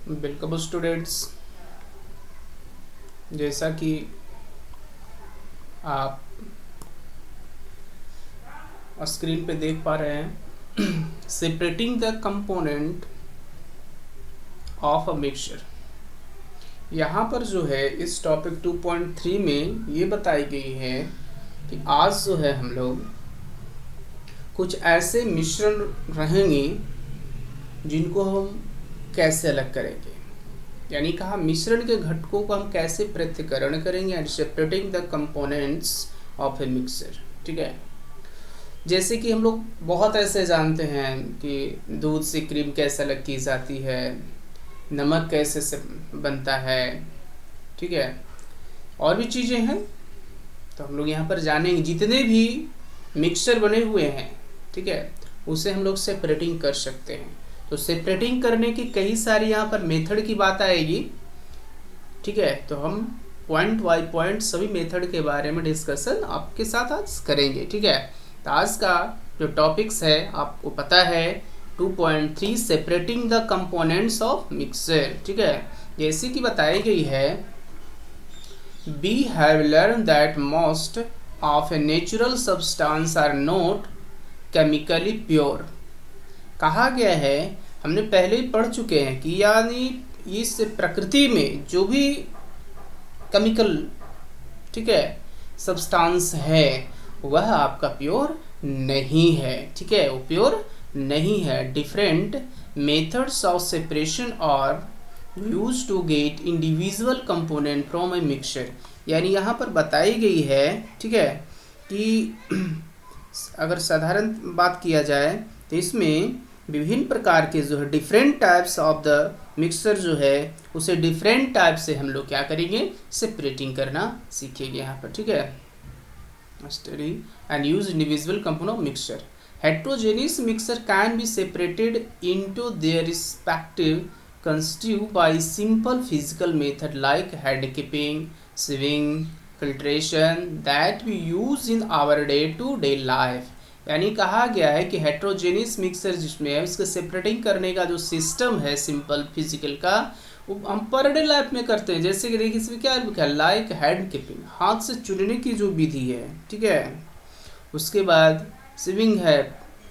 Welcome students. जैसा कि आप स्क्रीन पे देख पा रहे हैं, separating the component of a mixture. यहाँ पर जो है इस टॉपिक 2.3 में ये बताई गई है कि आज जो है हम लोग कुछ ऐसे मिश्रण रहेंगे जिनको हम कैसे अलग करेंगे, यानी कहा मिश्रण के घटकों को हम कैसे पृथक्करण करेंगे and separating the components of a mixture. ठीक है, जैसे कि हम लोग बहुत ऐसे जानते हैं कि दूध से क्रीम कैसे अलग की जाती है, नमक कैसे से बनता है, ठीक है, और भी चीज़ें हैं। तो हम लोग यहाँ पर जानेंगे जितने भी मिक्सचर बने हुए हैं, ठीक है, उसे हम लोग सेपरेटिंग कर सकते हैं। तो सेपरेटिंग करने की कई सारी यहाँ पर मेथड की बात आएगी। ठीक है, तो हम पॉइंट बाय पॉइंट सभी मेथड के बारे में डिस्कशन आपके साथ आज करेंगे। ठीक है, तो आज का जो टॉपिक्स है आपको पता है 2.3 separating the components of mixture. ठीक है, जैसे कि बताई गई है, we have learn that most of a natural substance are not chemically pure. कहा गया है, हमने पहले ही पढ़ चुके हैं कि यानी इस प्रकृति में जो भी केमिकल, ठीक है, सब्सटेंस है वह आपका प्योर नहीं है। ठीक है, वो प्योर नहीं है। Different methods of separation are use to get individual component from a mixture. यानी यहाँ पर बताई गई है, ठीक है, कि अगर साधारण बात किया जाए तो इसमें विभिन्न प्रकार के जो है different types of the mixture जो है उसे डिफरेंट टाइप से हम लोग क्या करेंगे, सेपरेटिंग करना सीखेंगे यहाँ पर। ठीक है, study and use individual component of mixture. Heterogeneous mixture can be separated into their respective constitute by simple physical method like head keeping, sieving, filtration that we use in our day to day life। यानी कहा गया है कि heterogeneous mixer जिसमें है उसके separating करने का जो सिस्टम है सिंपल फिजिकल का, वो हम पर डे लाइफ में करते हैं। जैसे कि देखिए इसमें क्या लिखा है, लाइक हेड कीपिंग, हाथ से चुनने की जो विधि है, ठीक है, उसके बाद सिविंग है,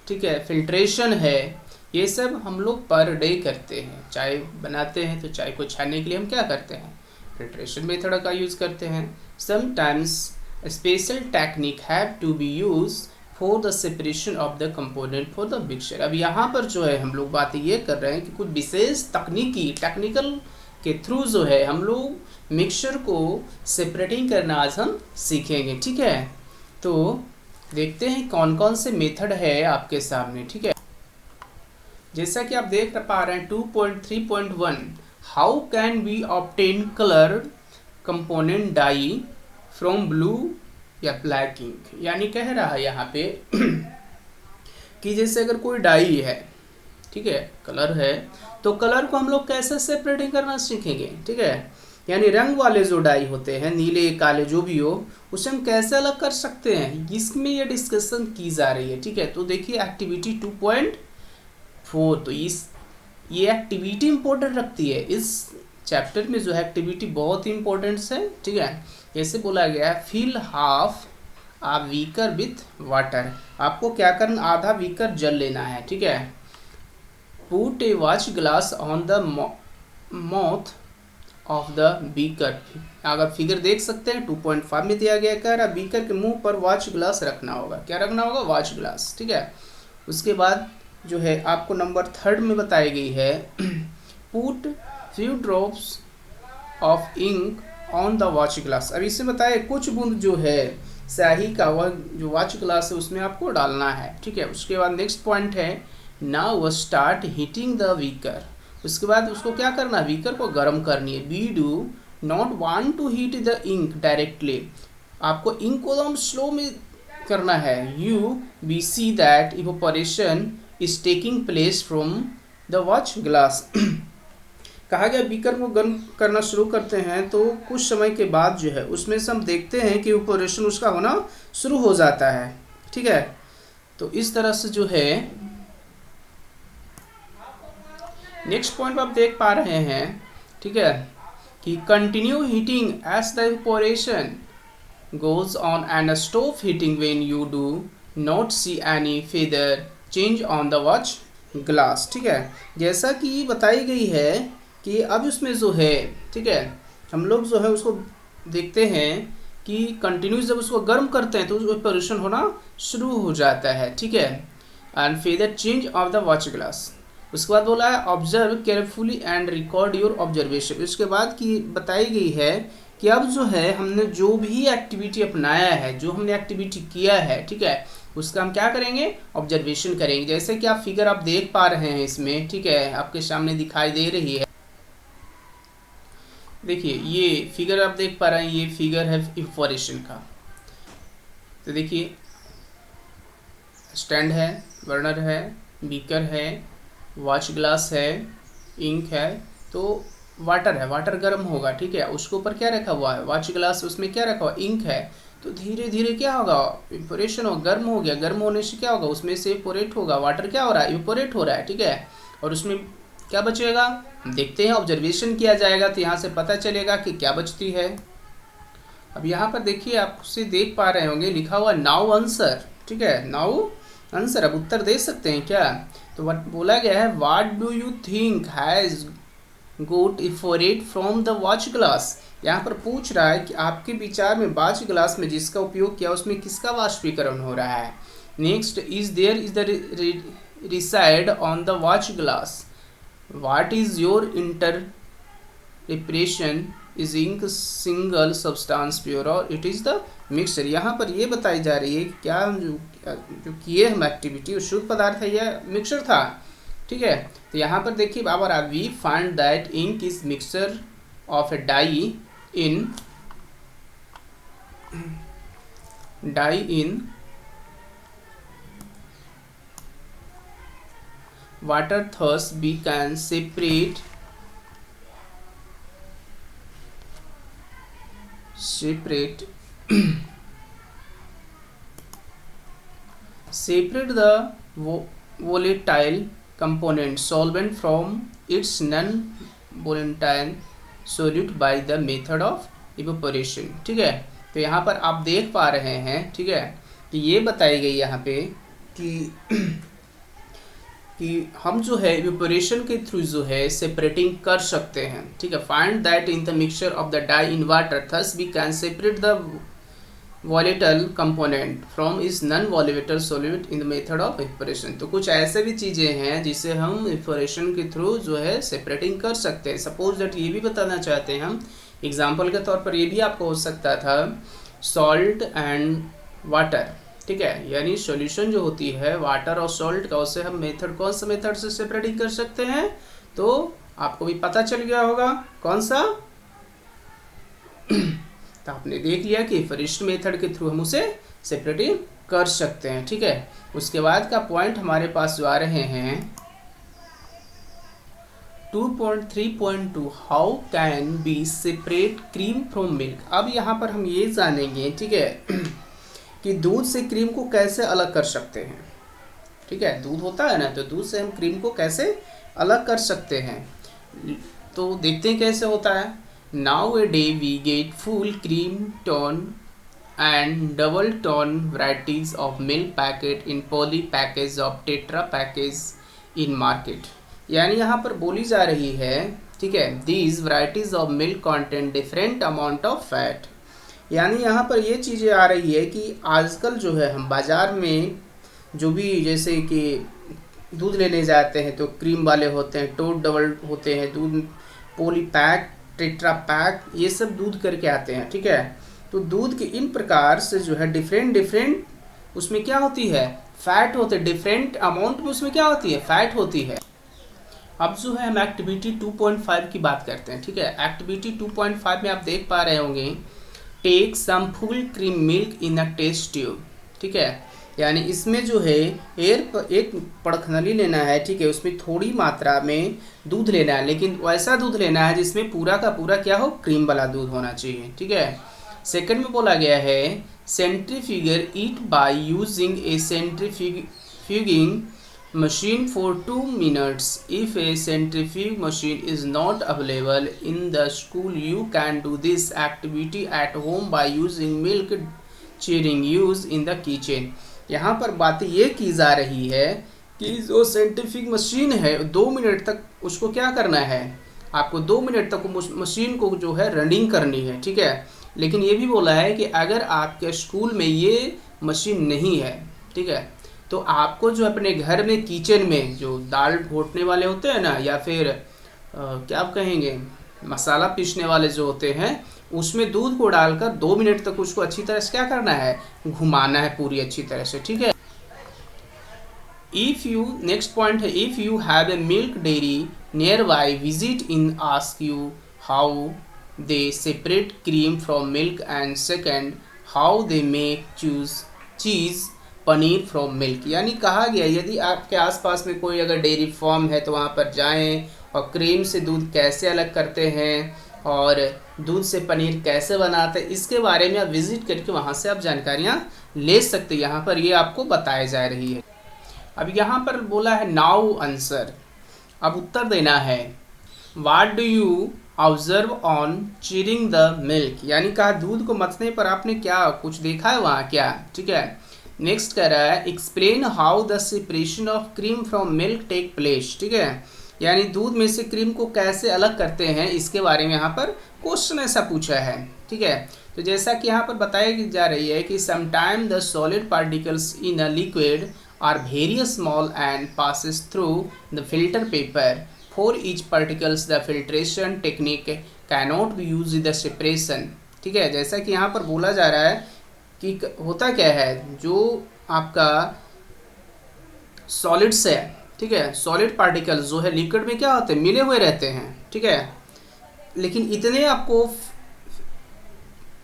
ठीक है, फिल्ट्रेशन है, ये सब हम लोग पर डे करते हैं। चाय बनाते हैं तो चाय को छानने के लिए हम क्या करते हैं, फिल्ट्रेशन मेथड का यूज़ करते हैं। Sometimes special technique have to be use for the separation of the component for the mixture. अब यहाँ पर जो है हम लोग बात ये कर रहे हैं कि कुछ विशेष टेक्निकल के थ्रू जो है हम लोग मिक्सचर को सेपरेटिंग करना आज हम सीखेंगे। ठीक है, तो देखते हैं कौन कौन से मेथड है आपके सामने। ठीक है, जैसा कि आप देख पा रहे हैं 2.3.1 how can we obtain colour component dye from blue या ब्लैक इंक। यानी कह रहा है यहाँ पे कि जैसे अगर कोई डाई है, ठीक है, कलर है, तो कलर को हम लोग कैसे सेपरेटिंग करना सीखेंगे। ठीक है, यानी रंग वाले जो डाई होते हैं, नीले काले जो भी हो, उसे हम कैसे अलग कर सकते हैं, इसमें ये डिस्कशन की जा रही है। ठीक है, तो देखिए एक्टिविटी 2.4, तो ये एक्टिविटी इंपॉर्टेंट रखती है। इस चैप्टर में जो है एक्टिविटी बहुत ही इंपॉर्टेंट है। ठीक है, जैसे बोला गया है fill half a beaker with water, आपको क्या करना, आधा बीकर जल लेना है। ठीक है, put A watch glass on the mouth of the beaker. अगर फिगर देख सकते हैं 2.5 में दिया गया, कह रहा बीकर के मुंह पर वॉच ग्लास रखना होगा। क्या रखना होगा, वॉच ग्लास। ठीक है, उसके बाद जो है आपको नंबर 3 में बताई गई है, put few drops of ink on the watch glass. अब इससे बताए कुछ बूंद जो है स्याही का, वह जो वॉच ग्लास है उसमें आपको डालना है। ठीक है, उसके बाद नेक्स्ट पॉइंट है, now start heating the beaker. उसके बाद उसको क्या करना है, बीकर को गर्म करनी है। We do not want to heat the ink directly, आपको इंक को एकदम स्लो में करना है। You we see that evaporation is taking place from the watch glass. कहा गया बीकर को गर्म करना शुरू करते हैं तो कुछ समय के बाद जो है उसमें से हम देखते हैं कि इवोपरेशन उसका होना शुरू हो जाता है। ठीक है, तो इस तरह से जो है नेक्स्ट पॉइंट आप देख पा रहे हैं, ठीक है, कि continue heating as the evaporation goes on and stop heating when you do not see any feather change on the watch glass। ठीक है, जैसा कि बताई गई है कि अब उसमें जो है, ठीक है, हम लोग जो है उसको देखते हैं कि कंटिन्यूस जब उसको गर्म करते हैं तो इवेपोरेशन होना शुरू हो जाता है, ठीक है, and feather change of the watch glass. उसके बाद बोला है observe carefully and record your observation. उसके बाद की बताई गई है कि अब जो है हमने जो भी एक्टिविटी अपनाया है, जो हमने एक्टिविटी किया है, ठीक है, उसका हम क्या करेंगे, ऑब्जर्वेशन करेंगे। जैसे कि आप फिगर आप देख पा रहे हैं इसमें, ठीक है, आपके सामने दिखाई दे रही है। देखिए ये फिगर आप देख पा रहे हैं, ये फिगर है इवेपोरेशन का। तो देखिए स्टैंड है, बर्नर है, बीकर है, वॉच ग्लास है, इंक है, तो वाटर है, वाटर गर्म होगा, ठीक है, उसके ऊपर क्या रखा हुआ है, वॉच ग्लास, उसमें क्या रखा हुआ, इंक है। तो धीरे धीरे क्या होगा, इवेपोरेशन हो, गर्म हो गया, गर्म होने से क्या होगा, उसमें से इवेपोरेट होगा, वाटर क्या हो रहा है, इवेपोरेट हो रहा है, ठीक है, और उसमें क्या बचेगा, देखते हैं, ऑब्जर्वेशन किया जाएगा तो यहाँ से पता चलेगा कि क्या बचती है। अब यहाँ पर देखिए, आप उसे देख पा रहे होंगे लिखा हुआ नाउ आंसर, ठीक है, नाउ आंसर, अब उत्तर दे सकते हैं क्या। तो बोला गया है what do you think has got evaporate from the watch glass. यहाँ पर पूछ रहा है कि आपके विचार में वॉच ग्लास में जिसका उपयोग किया उसमें किसका वाष्पीकरण हो रहा है। Next, is there is the residue on the watch glass, what is your interpretation, is ink single substance pure or it is the mixture. यहाँ पर ये बताई जा रही है क्या जो किए हम एक्टिविटी शुद्ध पदार्थ है या मिक्सचर था, ठीक है। तो यहाँ पर देखिए बाबा, we find that ink is mixture of a dye in water, thus we can separate the volatile component solvent from its non-volatile solute by the method of evaporation। ठीक है, तो यहाँ पर आप देख पा रहे हैं, ठीक है, कि ये बताई गई यहाँ पे कि हम जो है इवेपोरेशन के थ्रू जो है सेपरेटिंग कर सकते हैं, ठीक है। Find that in the mixture of the dye in water, thus we can separate the volatile component from is non volatile solute in the method of evaporation. तो कुछ ऐसे भी चीज़ें हैं जिसे हम इवेपोरेशन के थ्रू जो है सेपरेटिंग कर सकते हैं। सपोज दैट ये भी बताना चाहते हैं हम, एग्जाम्पल के तौर पर ये भी आपको हो सकता था सॉल्ट एंड वाटर, ठीक है, यानी सॉल्यूशन जो होती है वाटर और सॉल्ट का, उससे हम मेथड कौन सा मेथड से सेपरेटिंग कर सकते हैं, तो आपको भी पता चल गया होगा कौन सा। तो आपने देख लिया कि फर्स्ट मेथड के थ्रू हम उसे सेपरेटिंग कर सकते हैं, ठीक है। उसके बाद का पॉइंट हमारे पास जो आ रहे हैं 2.3.2 how can be separate cream from milk. अब यहाँ पर हम ये जानेंगे, ठीक है, कि दूध से क्रीम को कैसे अलग कर सकते हैं, ठीक है, दूध होता है ना, तो दूध से हम क्रीम को कैसे अलग कर सकते हैं। तो देखते हैं कैसे होता है। Now a day we get full cream tone and double tone varieties of milk packet in poly package of tetra package in market. यानी यहाँ पर बोली जा रही है, ठीक है, these varieties of milk content different amount of fat. यानी यहाँ पर ये चीज़ें आ रही है कि आजकल जो है हम बाज़ार में जो भी जैसे कि दूध लेने जाते हैं तो क्रीम वाले होते हैं, टोट डबल होते हैं, दूध पोली पैक, टेट्रा पैक, ये सब दूध करके आते हैं, ठीक है। तो दूध के इन प्रकार से जो है डिफरेंट उसमें क्या होती है, फैट होते हैं, डिफरेंट अमाउंट में उसमें क्या होती है, फैट होती है। अब जो है हम एक्टिविटी 2.5 की बात करते हैं, ठीक है। एक्टिविटी 2.5 में आप देख पा रहे होंगे take some full cream milk in a test tube, ठीक है, यानी इसमें जो है एक पड़खनली लेना है, ठीक है, उसमें थोड़ी मात्रा में दूध लेना है, लेकिन वैसा दूध लेना है जिसमें पूरा का पूरा क्या हो, क्रीम वाला दूध होना चाहिए, ठीक है। सेकंड में बोला गया है centrifuge it by using a centrifuging machine for 2 minutes. If a centrifuge machine is not available in the school, you can do this activity at home by using milk cheering used in the kitchen. यहाँ पर बात ये की जा रही है कि जो सेंट्रीफ्यूज मशीन है 2 मिनट तक उसको क्या करना है, आपको 2 मिनट तक मशीन को जो है रनिंग करनी है, ठीक है। लेकिन ये भी बोला है कि अगर आपके स्कूल में ये मशीन नहीं है, ठीक है, तो आपको जो अपने घर में किचन में जो दाल घोटने वाले होते हैं ना, या फिर क्या आप कहेंगे मसाला पीसने वाले जो होते हैं, उसमें दूध को डालकर 2 मिनट तक उसको अच्छी तरह से क्या करना है, घुमाना है पूरी अच्छी तरह से, ठीक है। इफ़ यू नेक्स्ट पॉइंट है, if you have a milk dairy near by visit in ask you how they separate cream from milk and second how they make cheese paneer from milk. यानी कहा गया यदि आपके आसपास में कोई अगर डेयरी फार्म है तो वहाँ पर जाएं और क्रीम से दूध कैसे अलग करते हैं और दूध से पनीर कैसे बनाते हैं, इसके बारे में आप विजिट करके वहाँ से आप जानकारियाँ ले सकते हैं। यहाँ पर ये आपको बताया जा रही है। अब यहाँ पर बोला है नाउ आंसर, अब उत्तर देना है। What do you observe on churning the milk, यानी कहा दूध को मथने पर आपने क्या कुछ देखा है वहाँ क्या, ठीक है। नेक्स्ट कह रहा है explain how the separation of cream from milk take place, ठीक है, यानी दूध में से क्रीम को कैसे अलग करते हैं, इसके बारे में यहाँ पर क्वेश्चन ऐसा पूछा है, ठीक है। तो जैसा कि यहाँ पर बताया जा रही है कि sometime the solid particles in a liquid are very small and passes through the filter paper for each particles the filtration technique cannot be use the separation, ठीक है। जैसा कि यहाँ पर बोला जा रहा है कि होता क्या है, जो आपका सॉलिड्स है, ठीक है, सॉलिड पार्टिकल्स जो है लिक्विड में क्या होते हैं, मिले हुए रहते हैं, ठीक है, लेकिन इतने आपको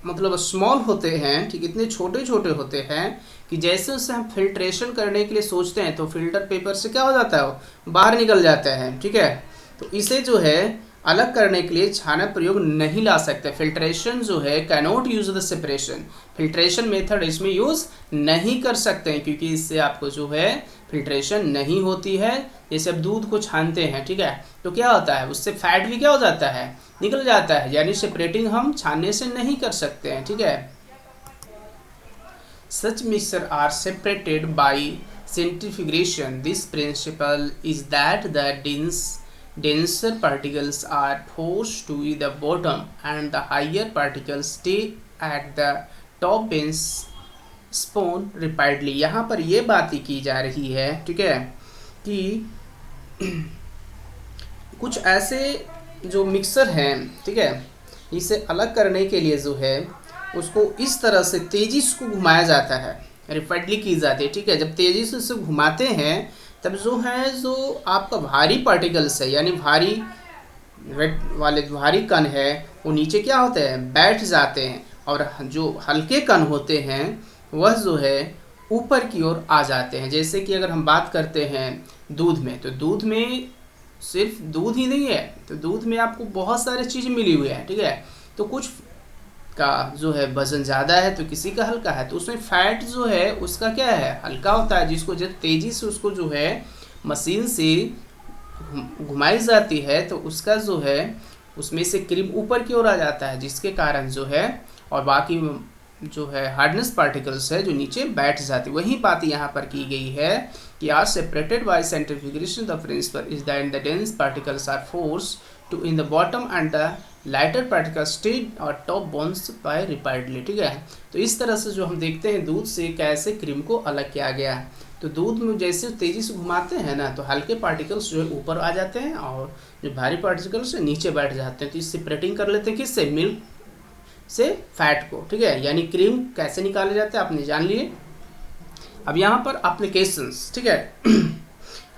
मतलब स्मॉल होते हैं, ठीक, इतने छोटे छोटे होते हैं कि जैसे उससे हम फिल्ट्रेशन करने के लिए सोचते हैं तो फिल्टर पेपर से क्या हो जाता है, वो बाहर निकल जाता है, ठीक है। तो इसे जो है अलग करने के लिए छाना प्रयोग नहीं ला सकते। फिल्ट्रेशन जो है cannot use the separation, filtration method इसमें यूज़ नहीं कर सकते हैं क्योंकि इससे आपको जो है फिल्ट्रेशन नहीं होती है। जैसे अब दूध को छानते हैं, ठीक है, तो क्या होता है उससे फैट भी क्या हो जाता है, निकल जाता है, यानी सेपरेटिंग हम छानने से नहीं कर सकते हैं, ठीक है। Such mixture are separated by centrifugation. This principle is that the denser particles are forced to the bottom and the higher particles stay at the top when spun repeatedly। यहाँ पर ये बात ही की जा रही है, ठीक है, कि कुछ ऐसे जो मिक्सर हैं, ठीक है, इसे अलग करने के लिए जो है उसको इस तरह से तेजी से घुमाया जाता है, रिपीटली की जाती है, ठीक है। जब तेजी से उसे घुमाते हैं तब जो है जो आपका भारी पार्टिकल्स है, यानी भारी वेट वाले भारी कण है वो नीचे क्या होते हैं, बैठ जाते हैं, और जो हल्के कण होते हैं वह जो है ऊपर की ओर आ जाते हैं। जैसे कि अगर हम बात करते हैं दूध में, तो दूध में सिर्फ दूध ही नहीं है, तो दूध में आपको बहुत सारी चीज़ें मिली हुई है, ठीक है। तो कुछ का जो है वजन ज़्यादा है तो किसी का हल्का है, तो उसमें फैट जो है उसका क्या है, हल्का होता है, जिसको जब तेज़ी से उसको जो है मशीन से घुमाई जाती है तो उसका जो है उसमें से क्रीम ऊपर की ओर आ जाता है, जिसके कारण जो है और बाकी जो है हार्डनेस पार्टिकल्स है जो नीचे बैठ जाती है। वही बात यहाँ पर की गई है कि are separated by centrifugation. The principle is that the dense particles are forced to in the bottom and the lighter particle stayed or top bounce by repeatedly, ठीक है। तो इस तरह से जो हम देखते हैं दूध से कैसे क्रीम को अलग किया गया है। तो दूध में जैसे तेज़ी से घुमाते हैं ना तो हल्के पार्टिकल्स जो है ऊपर आ जाते हैं और जो भारी पार्टिकल्स है नीचे बैठ जाते हैं। तो इससे सेपरेटिंग कर लेते हैं किससे, मिल्क से फैट को, ठीक है, यानी क्रीम कैसे निकाले जाते हैं आपने जान लिए। अब यहाँ पर एप्लीकेशंस, ठीक है,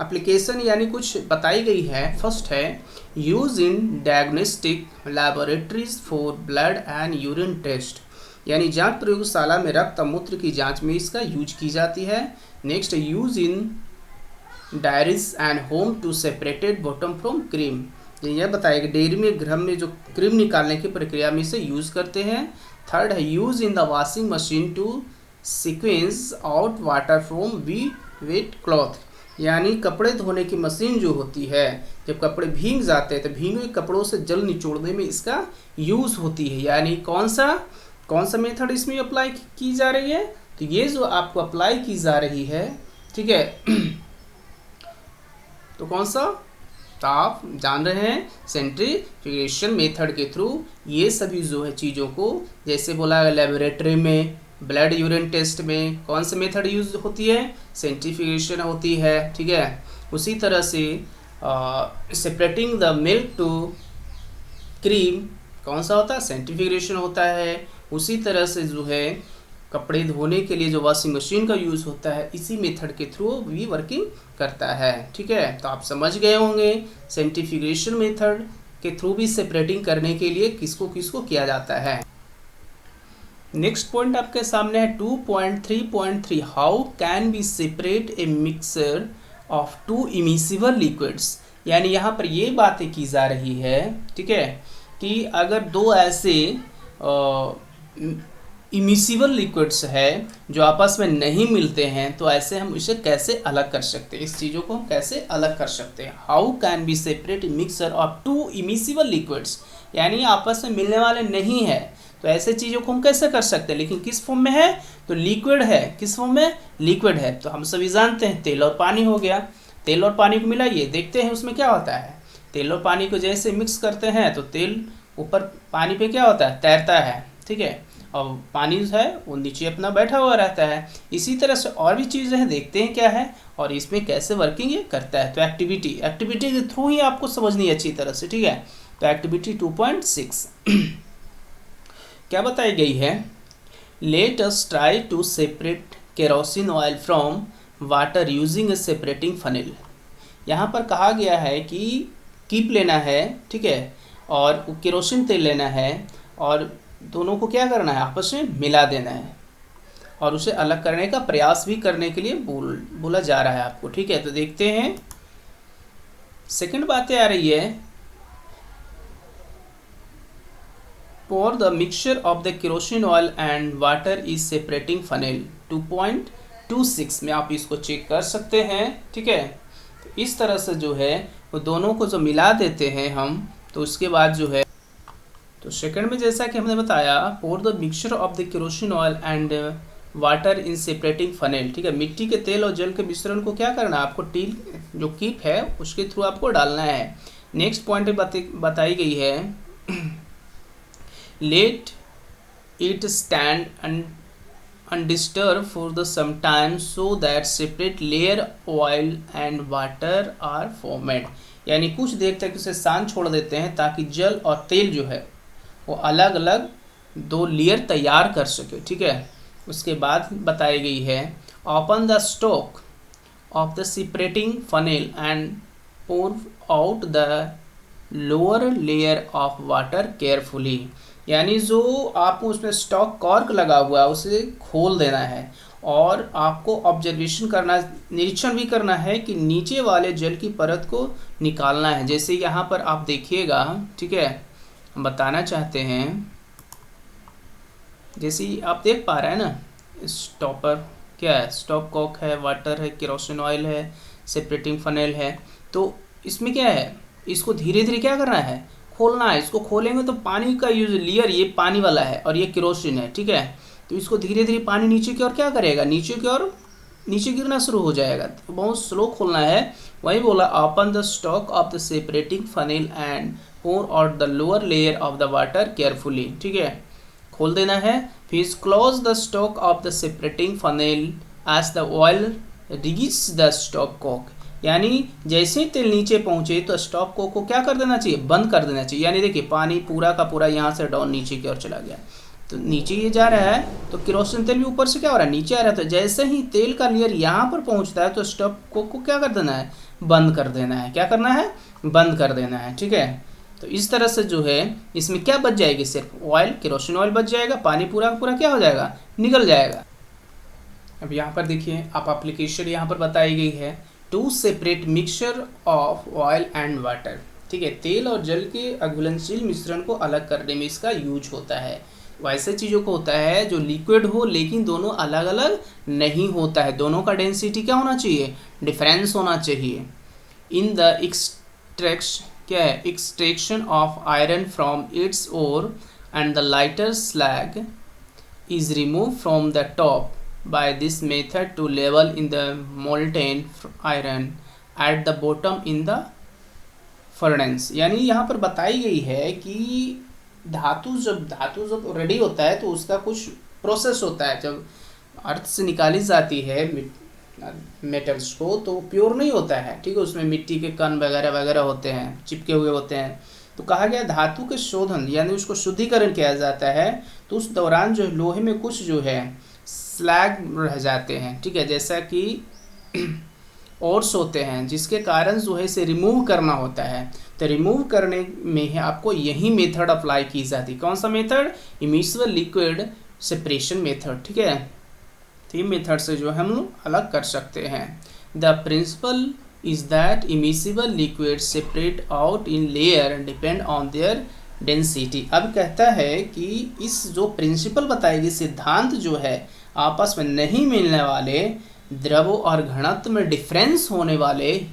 एप्लीकेशन यानी कुछ बताई गई है। फर्स्ट है use in diagnostic laboratories for blood and urine test, यानी जांच प्रयोगशाला में रक्त और मूत्र की जांच में इसका यूज की जाती है। Next use in diaries and home to separated bottom from cream, यह बताएगा डेयरी में घर में जो क्रीम निकालने की प्रक्रिया में इसे यूज करते हैं। थर्ड है use in the washing machine to sequence out water from wet cloth, यानी कपड़े धोने की मशीन जो होती है, जब कपड़े भीग जाते हैं तो भीगे हुए कपड़ों से जल निचोड़ने में इसका यूज़ होती है। यानी कौन सा मेथड इसमें अप्लाई की जा रही है, तो ये जो आपको अप्लाई की जा रही है, ठीक है, तो कौन सा, तो आप जान रहे हैं सेंट्रीफ्यूगेशन मेथड के थ्रू ये सभी जो है चीज़ों को, जैसे बोला लेबोरेटरी में, ब्लड यूरिन टेस्ट में कौन सा मेथड यूज होती है, सेंट्रीफ्यूगेशन होती है, ठीक है। उसी तरह से separating the milk to cream कौन सा होता है, सेंट्रीफ्यूगेशन होता है। उसी तरह से जो है कपड़े धोने के लिए जो वॉशिंग मशीन का यूज़ होता है, इसी मेथड के थ्रू भी वर्किंग करता है, ठीक है। तो आप समझ गए होंगे सेंट्रीफ्यूगेशन मेथड के थ्रू भी सेपरेटिंग करने के लिए किसको किसको किया जाता है। नेक्स्ट पॉइंट आपके सामने है 2.3.3 how can be separate A mixer of to immiscible liquids. यानी यहाँ पर ये बातें की जा रही है, ठीक है, कि अगर दो ऐसे इमिसिबल लिक्विड्स है जो आपस में नहीं मिलते हैं, तो ऐसे हम इसे कैसे अलग कर सकते हैं, इस चीज़ों को हम कैसे अलग कर सकते हैं। How can be separate mixer of to immiscible liquids, यानी आपस में मिलने वाले नहीं है, तो ऐसे चीज़ों को हम कैसे कर सकते हैं, लेकिन किस फॉर्म में है, तो लिक्विड है, किस फॉर्म में, लिक्विड है। तो हम सभी जानते हैं तेल और पानी हो गया, तेल और पानी को मिलाइए, देखते हैं उसमें क्या होता है। तेल और पानी को जैसे मिक्स करते हैं तो तेल ऊपर पानी पे क्या होता है, तैरता है, ठीक है, और पानी जो है वो नीचे अपना बैठा हुआ रहता है। इसी तरह से और भी चीज़ें हैं, देखते हैं क्या है और इसमें कैसे वर्किंग ये करता है। तो एक्टिविटी के थ्रू ही आपको समझनी है अच्छी तरह से, ठीक है। तो एक्टिविटी 2.6 क्या बताई गई है, let us try to separate kerosene oil from water using a separating funnel. यहाँ पर कहा गया है कि कीप लेना है, ठीक है, और केरोसिन तेल लेना है और दोनों को क्या करना है, आपस में मिला देना है और उसे अलग करने का प्रयास भी करने के लिए बोला जा रहा है आपको, ठीक है। तो देखते हैं सेकंड बातें आ रही है, pour the mixture of the kerosene oil and water is separating funnel 2.26 में आप इसको चेक कर सकते हैं, ठीक है। तो इस तरह से जो है वो दोनों को जो मिला देते हैं हम, तो उसके बाद जो है, तो सेकंड में जैसा कि हमने बताया pour the mixture of the kerosene oil and water in separating funnel, ठीक है, मिट्टी के तेल और जल के मिश्रण को क्या करना है, आपको टील जो कीप है उसके थ्रू आपको डालना है। नेक्स्ट पॉइंट बताई गई है, let it stand undisturbed for the some time so that separate layer oil and water are formed। यानी कुछ देर तक उसे शांत छोड़ देते हैं ताकि जल और तेल जो है वो अलग अलग दो लेयर तैयार कर सके, ठीक है। उसके बाद बताई गई है, open the stock of the separating funnel and pour out the lower layer of water carefully. यानी जो आपको उसमें स्टॉक कॉर्क लगा हुआ है उसे खोल देना है और आपको ऑब्जर्वेशन करना, निरीक्षण भी करना है कि नीचे वाले जल की परत को निकालना है। जैसे यहाँ पर आप देखिएगा, ठीक है, हम बताना चाहते हैं, जैसे आप देख पा रहे हैं ना, स्टॉपर क्या है, स्टॉप कॉक है, वाटर है, केरोसिन ऑयल है, सेपरेटिंग फनेल है। तो इसमें क्या है, इसको धीरे धीरे क्या करना है, खोलना है। इसको खोलेंगे तो पानी का यूज, लेयर ये पानी वाला है और ये केरोसिन है, ठीक है। तो इसको धीरे धीरे पानी नीचे की ओर क्या करेगा, नीचे की ओर नीचे गिरना शुरू हो जाएगा। तो बहुत स्लो खोलना है। वही बोला, open the stock of the separating funnel and pour out the lower layer of the water carefully, ठीक है, खोल देना है। फिर close the stock of the separating funnel as the oil reach the stopcock. यानी जैसे ही तेल नीचे पहुंचे तो स्टॉप कॉक को क्या कर देना चाहिए, बंद कर देना चाहिए। यानी देखिए पानी पूरा का पूरा यहाँ से डाउन नीचे की ओर चला गया, तो नीचे ये जा रहा है तो केरोसिन तेल भी ऊपर से क्या हो रहा है, नीचे आ रहा है। तो जैसे ही तेल का लेयर यहाँ पर पहुँचता है तो स्टॉप कॉक को क्या कर देना है, बंद कर देना है। क्या करना है, बंद कर देना है, ठीक है। तो इस तरह से जो है इसमें क्या बच जाएगी, सिर्फ ऑयल, केरोसिन ऑयल बच जाएगा, पानी पूरा का पूरा क्या हो जाएगा, निकल जाएगा। अब यहाँ पर देखिए आप एप्लीकेशन यहाँ पर बताई गई है, to separate mixture of oil and water, ठीक है, तेल और जल के अघुलनशील मिश्रण को अलग करने में इसका यूज होता है। वैसे चीज़ों को होता है जो लिक्विड हो लेकिन दोनों अलग अलग नहीं होता है, दोनों का डेंसिटी क्या होना चाहिए, डिफरेंस होना चाहिए। In the extraction of iron from its ore and the lighter slag is remove from the top by this method to level in the molten iron at the bottom in the furnace. यानी यहाँ पर बताई गई है कि धातु जब ready होता है तो उसका कुछ प्रोसेस होता है। जब अर्थ से निकाली जाती है मेटल्स को तो प्योर नहीं होता है, ठीक है, उसमें मिट्टी के कण वगैरह वगैरह होते हैं, चिपके हुए होते हैं। तो कहा गया धातु के शोधन यानी उसको शुद्धिकरण किया जाता है, तो उस दौरान जो लोहे में कुछ जो है स्लैग रह जाते हैं, ठीक है, जैसा कि ओर्स होते हैं, जिसके कारण जो है इसे रिमूव करना होता है। तो रिमूव करने में आपको यही मेथड अप्लाई की जाती है। कौन सा method, immiscible liquid separation method, ठीक है। तो ये मेथड से जो है हम लोग अलग कर सकते हैं। The principle is that immiscible liquid separate out in layer depend on their density. अब कहता है कि इस जो प्रिंसिपल बताएगी, सिद्धांत जो है आपस में नहीं मिलने वाले द्रव और घनत्व में डिफरेंस होने वाले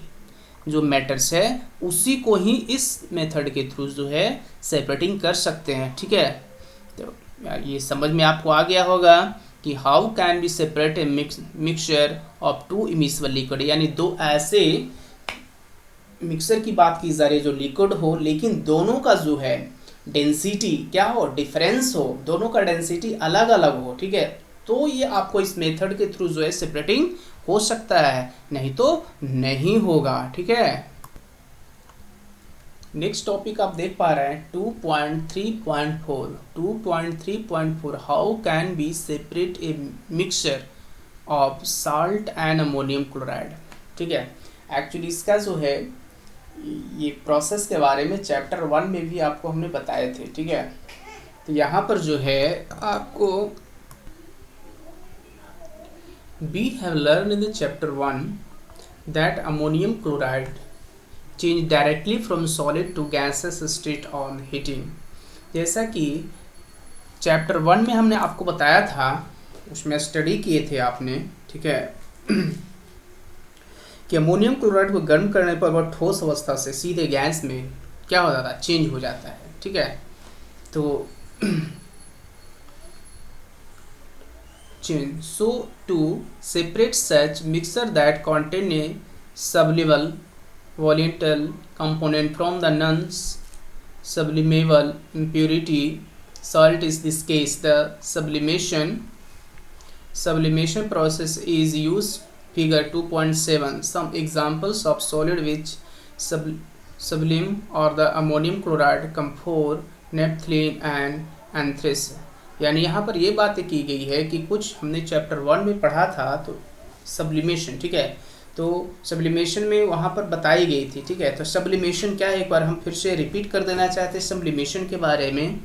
जो मैटर्स है उसी को ही इस मेथड के थ्रू जो है सेपरेटिंग कर सकते हैं, ठीक है। तो ये समझ में आपको आ गया होगा कि how can be separate a mixture of to immiscible liquid, यानी दो ऐसे मिक्सर की बात की जा रही है जो लिक्विड हो लेकिन दोनों का जो है डेंसिटी क्या हो, डिफरेंस हो, दोनों का डेंसिटी अलग अलग हो, ठीक है। तो ये आपको इस मेथड के थ्रू जो है सेपरेटिंग हो सकता है, नहीं तो नहीं होगा, ठीक है। नेक्स्ट टॉपिक आप देख पा रहे हैं 2.3.4 how can be separate a mixture of salt and ammonium chloride, ठीक है। एक्चुअली इसका जो है ये प्रोसेस के बारे में चैप्टर 1 में भी आपको हमने बताए थे, ठीक है। तो यहाँ पर जो है आपको we have learned in the chapter 1 that ammonium chloride change directly from solid to gaseous state on heating। जैसा कि चैप्टर 1 में हमने आपको बताया था, उसमें स्टडी किए थे आपने, ठीक है, कि अमोनियम क्लोराइड को गर्म करने पर वह ठोस अवस्था से सीधे गैस में क्या हो जाता है, चेंज हो जाता है, ठीक है। तो so to separate such mixture that contain a sublimable volatile component from the non-sublimable impurity salt is this case, the sublimation process is used figure 2.7. Some examples of solid which sublime or the ammonium chloride, camphor, naphthalene and anthracis। यानी यहाँ पर ये बातें की गई है कि कुछ हमने चैप्टर 1 में पढ़ा था, तो सब्लिमेशन, ठीक है, तो सब्लिमेशन में वहाँ पर बताई गई थी, ठीक है। तो सब्लिमेशन क्या है, एक बार हम फिर से रिपीट कर देना चाहते हैं सब्लिमेशन के बारे में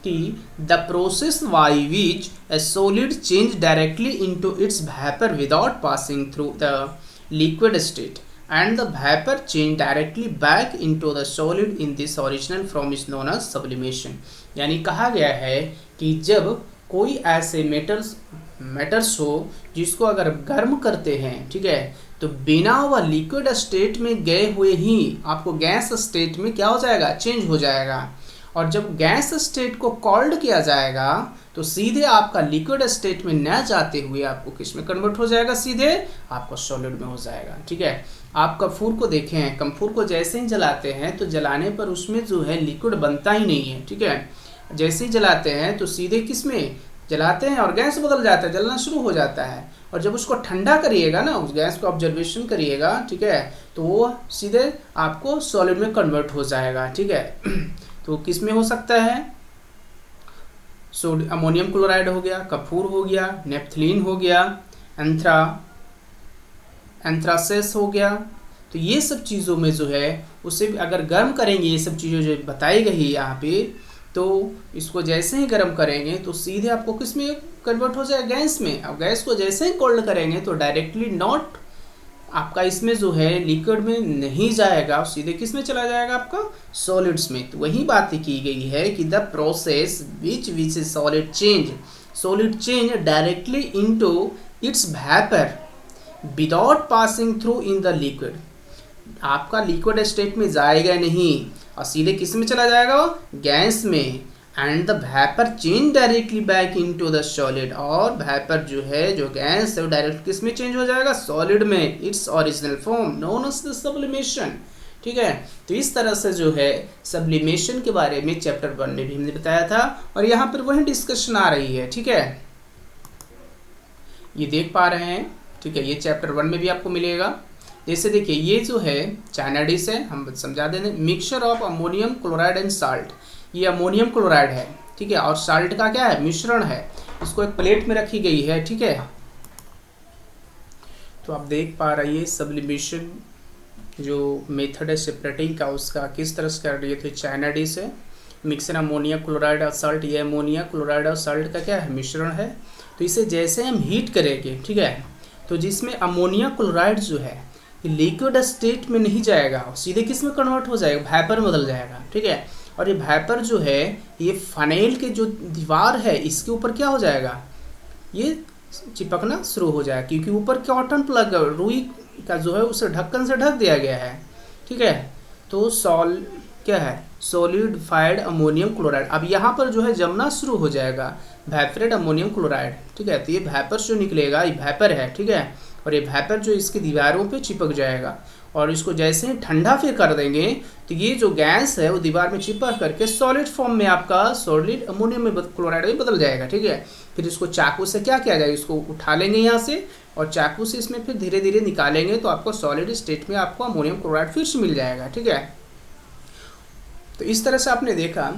कि the process by which A solid change directly into its vapour without passing through the liquid state and the vapor change directly back into the solid in this original form is known as sublimation। यानी कहा गया है कि जब कोई ऐसे metals हो जिसको अगर गर्म करते हैं, ठीक है, तो बिना वह लिक्विड स्टेट में गए हुए ही आपको गैस स्टेट में क्या हो जाएगा, चेंज हो जाएगा। और जब गैस स्टेट को कॉल्ड किया जाएगा तो सीधे आपका लिक्विड स्टेट में न जाते हुए आपको किस में कन्वर्ट हो जाएगा, सीधे आपको सॉलिड में हो जाएगा, ठीक है। आप कपूर को देखें हैं, कपूर को जैसे ही जलाते हैं तो जलाने पर उसमें जो है लिक्विड बनता ही नहीं है, ठीक है। जैसे ही जलाते हैं तो सीधे किस में जलाते हैं और गैस बदल जाता है, जलना शुरू हो जाता है। और जब उसको ठंडा करिएगा ना, उस गैस को ऑब्जर्वेशन करिएगा, ठीक है, तो वो सीधे आपको सॉलिड में कन्वर्ट हो जाएगा, ठीक है। तो किस में हो सकता है, अमोनियम क्लोराइड हो गया, कपूर हो गया, नेपथलीन हो गया, एंथ्रासेस हो गया। तो ये सब चीज़ों में जो है उसे अगर गर्म करेंगे, ये सब चीज़ें जो बताई गई है यहाँ पे, तो इसको जैसे ही गर्म करेंगे तो सीधे आपको किस में कन्वर्ट हो जाएगा, गैस में। अब गैस को जैसे ही कोल्ड करेंगे तो डायरेक्टली नॉट आपका इसमें जो है लिक्विड में नहीं जाएगा, सीधे किस में चला जाएगा आपका सॉलिड्स में। तो वही बात की गई है कि the process which is solid change directly into its vapour without passing through in the liquid. आपका लिक्विड स्टेट में जाएगा नहीं और सीधे किस में चला जाएगा, गैस में। And the vapour change directly back into the solid, और वेपर जो है जो गैस है वो डायरेक्ट किस में चेंज हो जाएगा, सॉलिड में, its original form known as the sublimation. ठीक है, तो इस तरह से जो है सब्लिमेशन के बारे में चैप्टर 1 में भी हमने बताया था, और यहाँ पर वही डिस्कशन आ रही है। ठीक है, ये देख पा रहे हैं। ठीक है, ये चैप्टर 1 में भी आपको मिलेगा। जैसे देखिए, ये जो है चाइना डिश है, हम समझा देंगे, mixture of ammonium chloride and salt. ये अमोनियम क्लोराइड है, ठीक है, और साल्ट का क्या है, मिश्रण है। इसको एक प्लेट में रखी गई है। ठीक है, तो आप देख पा रही है सब्लिमेशन जो मेथड है सेपरेटिंग का, उसका किस तरह से कर रही है। तो चाइना डिश है, मिक्सर अमोनिया क्लोराइड और साल्ट, ये अमोनिया क्लोराइड और साल्ट का क्या है, मिश्रण है। तो इसे जैसे हम हीट करेंगे, ठीक है, तो जिसमें अमोनिया क्लोराइड जो है लिक्विड स्टेट में नहीं जाएगा, सीधे किस में कन्वर्ट हो जाएगा, वेपर में बदल जाएगा। ठीक है, और ये वेपर जो है ये फनेल के जो दीवार है इसके ऊपर क्या हो जाएगा, ये चिपकना शुरू हो जाएगा, क्योंकि ऊपर कॉटन प्लग रुई का जो है उसे ढक्कन से ढक दिया गया है। ठीक है, तो क्या है, सॉलिडिफाइड अमोनियम क्लोराइड अब यहाँ पर जो है जमना शुरू हो जाएगा, वेपरेट अमोनियम क्लोराइड। ठीक है, तो ये वेपर जो निकलेगा ये वेपर है। ठीक है, और ये वेपर जो इसकी दीवारों पे चिपक जाएगा, और इसको जैसे ही ठंडा फिर कर देंगे तो ये जो गैस है वो दीवार में चिपक करके सॉलिड फॉर्म में आपका सॉलिड अमोनियम में क्लोराइड में बदल जाएगा। ठीक है, फिर इसको चाकू से क्या किया जाएगा, इसको उठा लेंगे यहाँ से, और चाकू से इसमें फिर धीरे धीरे निकालेंगे तो आपको सॉलिड स्टेट में आपको अमोनियम क्लोराइड फिर से मिल जाएगा। ठीक है, तो इस तरह से आपने देखा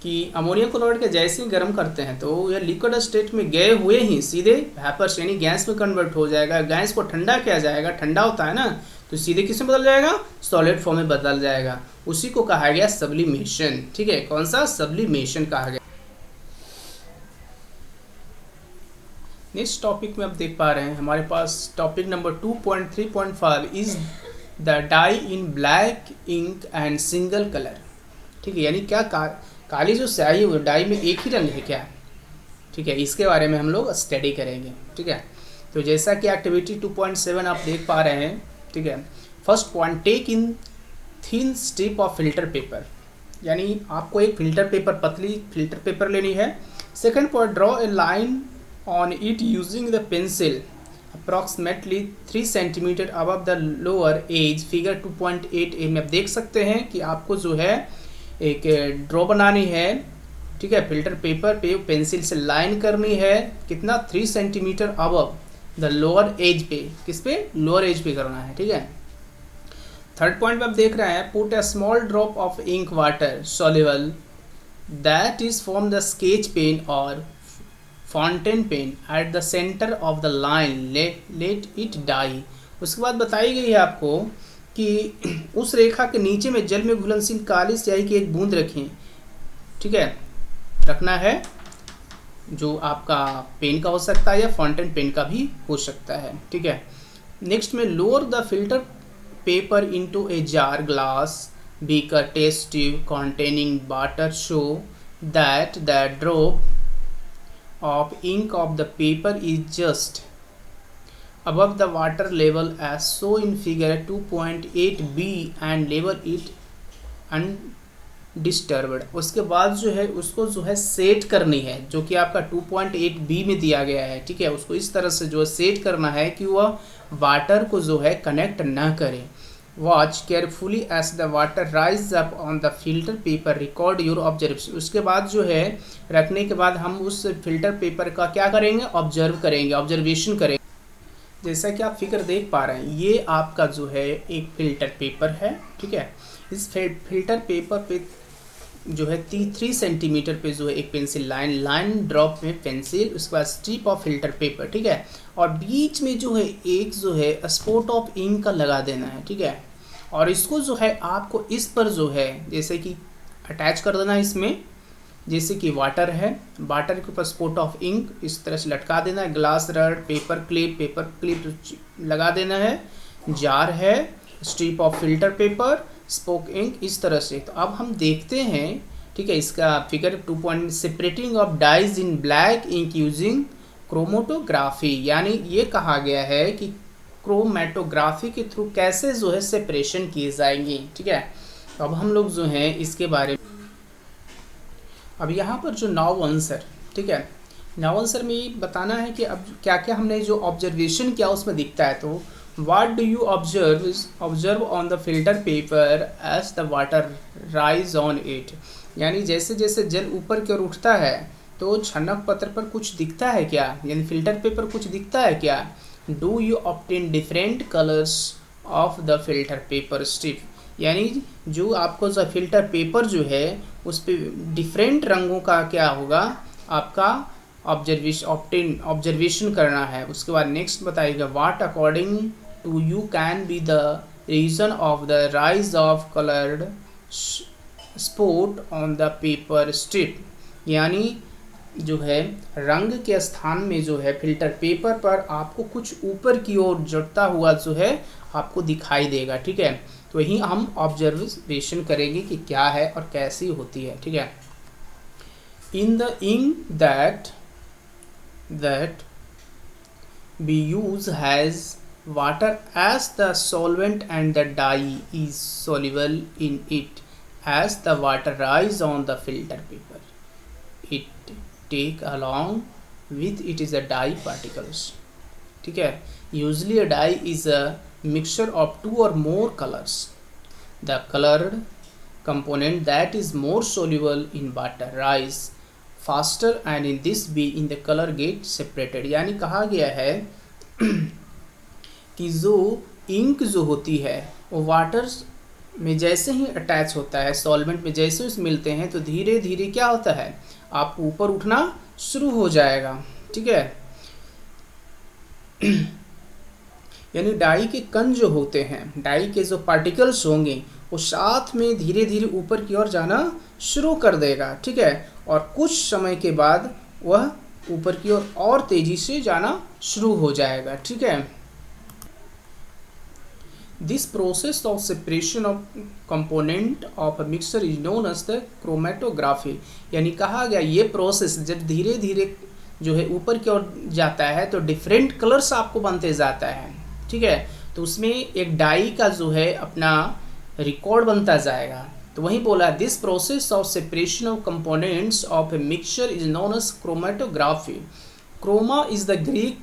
कि अमोनियम क्लोराइड के जैसे ही गर्म करते हैं तो यह लिक्विड स्टेट में गए हुए ही सीधे वेपर यानी गैस में कन्वर्ट हो जाएगा। गैस को ठंडा किया जाएगा, ठंडा होता है ना, तो सीधे किस में बदल जाएगा, सॉलिड फॉर्म में बदल जाएगा। उसी को कहा गया सब्लिमेशन। ठीक है, कौन सा, सब्लिमेशन कहा गया। नेक्स्ट टॉपिक में आप देख पा रहे हैं हमारे पास topic number 2.3.5 is the dye in black ink and single colour. ठीक है, यानी क्या काली जो स्याही है वो डाई में एक ही रंग है क्या। ठीक है, इसके बारे में हम लोग स्टडी करेंगे। ठीक है, तो जैसा कि एक्टिविटी 2.7 आप देख पा रहे हैं। ठीक है, first point, take in thin strip of filter paper, यानी आपको एक फिल्टर पेपर, पतली फिल्टर पेपर लेनी है। Second point, draw a line on it using the pencil approximately 3 centimetre above the lower edge, figure 2.8 में आप देख सकते हैं कि आपको जो है एक ड्रॉ बनानी है। ठीक है, फिल्टर पेपर पे पेंसिल से लाइन करनी है, कितना, 3 centimetre above the lower edge पे, किस पे, लोअर एज पे करना है। ठीक है, थर्ड पॉइंट पे आप देख रहे हैं, put a small drop of ink water soluble that is from the sketch pen और fountain pen at the centre of the line, let it dry. उसके बाद बताई गई है आपको कि उस रेखा के नीचे में जल में घुलनशील काली स्याही की एक बूंद रखें। ठीक है, रखना है, जो आपका पेन का हो सकता है या फाउंटेन पेन का भी हो सकता है। ठीक है, नेक्स्ट में, lower the filter paper into a jar, glass, beaker, test tube containing water, show that the drop of ink of the paper is just above the water level as shown in figure 2.8b and level it undisturbed। उसके बाद जो है उसको जो है set करनी है, जो कि आपका 2.8b में दिया गया है। ठीक है, उसको इस तरह से जो है सेट करना है कि वह वाटर को जो है कनेक्ट ना करे। Watch carefully as the water rise up on the filter paper, record your observation. उसके बाद जो है रखने के बाद हम उस फिल्टर पेपर का क्या करेंगे, ऑब्जर्व करेंगे, ऑब्जर्वेशन करेंगे। जैसा कि आप फिगर देख पा रहे हैं, ये आपका जो है एक फिल्टर पेपर है। ठीक है, इस फिल्टर पेपर पे जो है 3 सेंटीमीटर पे जो है एक पेंसिल लाइन ड्रॉप में पेंसिल, उसके बाद स्ट्रिप ऑफ फिल्टर पेपर। ठीक है, और बीच में जो है एक जो है स्पॉट ऑफ इंक का लगा देना है। ठीक है, और इसको जो है आपको इस पर जो है जैसे कि अटैच कर देना है इसमें, जैसे कि वाटर है, वाटर के ऊपर स्पॉट ऑफ इंक इस तरह से लटका देना है। ग्लास रड, पेपर क्लिप लगा देना है। जार है, strip of filter paper, spot ink, इस तरह से। तो अब हम देखते हैं, ठीक है, इसका figure 2 point separating of dyes in black ink using chromatography, यानी ये कहा गया है कि क्रोमेटोग्राफी के थ्रू कैसे जो है सेपरेशन किए जाएंगे, ठीक है। तो अब हम लोग जो है इसके बारे में, अब यहाँ पर जो नाउ आंसर, ठीक है, नाउ आंसर में ये बताना है कि अब क्या क्या हमने जो ऑब्जर्वेशन किया उसमें दिखता है। तो what do you observe on the filter paper as the water rise on it, यानी जैसे जैसे जल ऊपर की ओर उठता है तो छनक पत्र पर कुछ दिखता है क्या, यानी फिल्टर पेपर कुछ दिखता है क्या। Do you obtain different colours of the filter paper strip, यानी जो आपको जो फिल्टर पेपर जो है उस पर डिफरेंट रंगों का क्या होगा आपका ऑब्जर्वेशन करना है। उसके बाद नेक्स्ट बताइएगा what according to you can be the reason of the rise of coloured spot on the paper strip, यानी जो है रंग के स्थान में जो है फिल्टर पेपर पर आपको कुछ ऊपर की ओर जुड़ता हुआ जो है आपको दिखाई देगा, ठीक है। तो यही हम ऑब्जर्वेशन करेंगे कि क्या है और कैसी होती है, ठीक है। In the ink that we use has water as the solvent and the dye is soluble in it. As the water rise on the filter paper, it take along with it is a dye particles, ठीक है। Usually a dye is a mixture of 2 or more colors. The colored component that is more soluble in water rise faster and in this way in the color get separated, यानी कहा गया है कि जो ink जो होती है वो वाटर में जैसे ही अटैच होता है, सॉल्वेंट में जैसे उस मिलते हैं तो धीरे धीरे क्या होता है आपको ऊपर उठना शुरू हो जाएगा, ठीक है। यानी डाई के कण जो होते हैं, डाई के जो पार्टिकल्स होंगे वो साथ में धीरे धीरे ऊपर की ओर जाना शुरू कर देगा, ठीक है। और कुछ समय के बाद वह ऊपर की ओर और तेजी से जाना शुरू हो जाएगा, ठीक है। This process of separation of component of a mixture is known as the chromatography, यानी कहा गया ये प्रोसेस जब धीरे धीरे जो है ऊपर की ओर जाता है तो डिफरेंट कलर्स आपको बनते जाता है, ठीक है। तो उसमें एक डाई का जो है अपना रिकॉर्ड बनता जाएगा। तो वही बोला this process of separation of components of a mixture is known as chromatography. Chroma is the Greek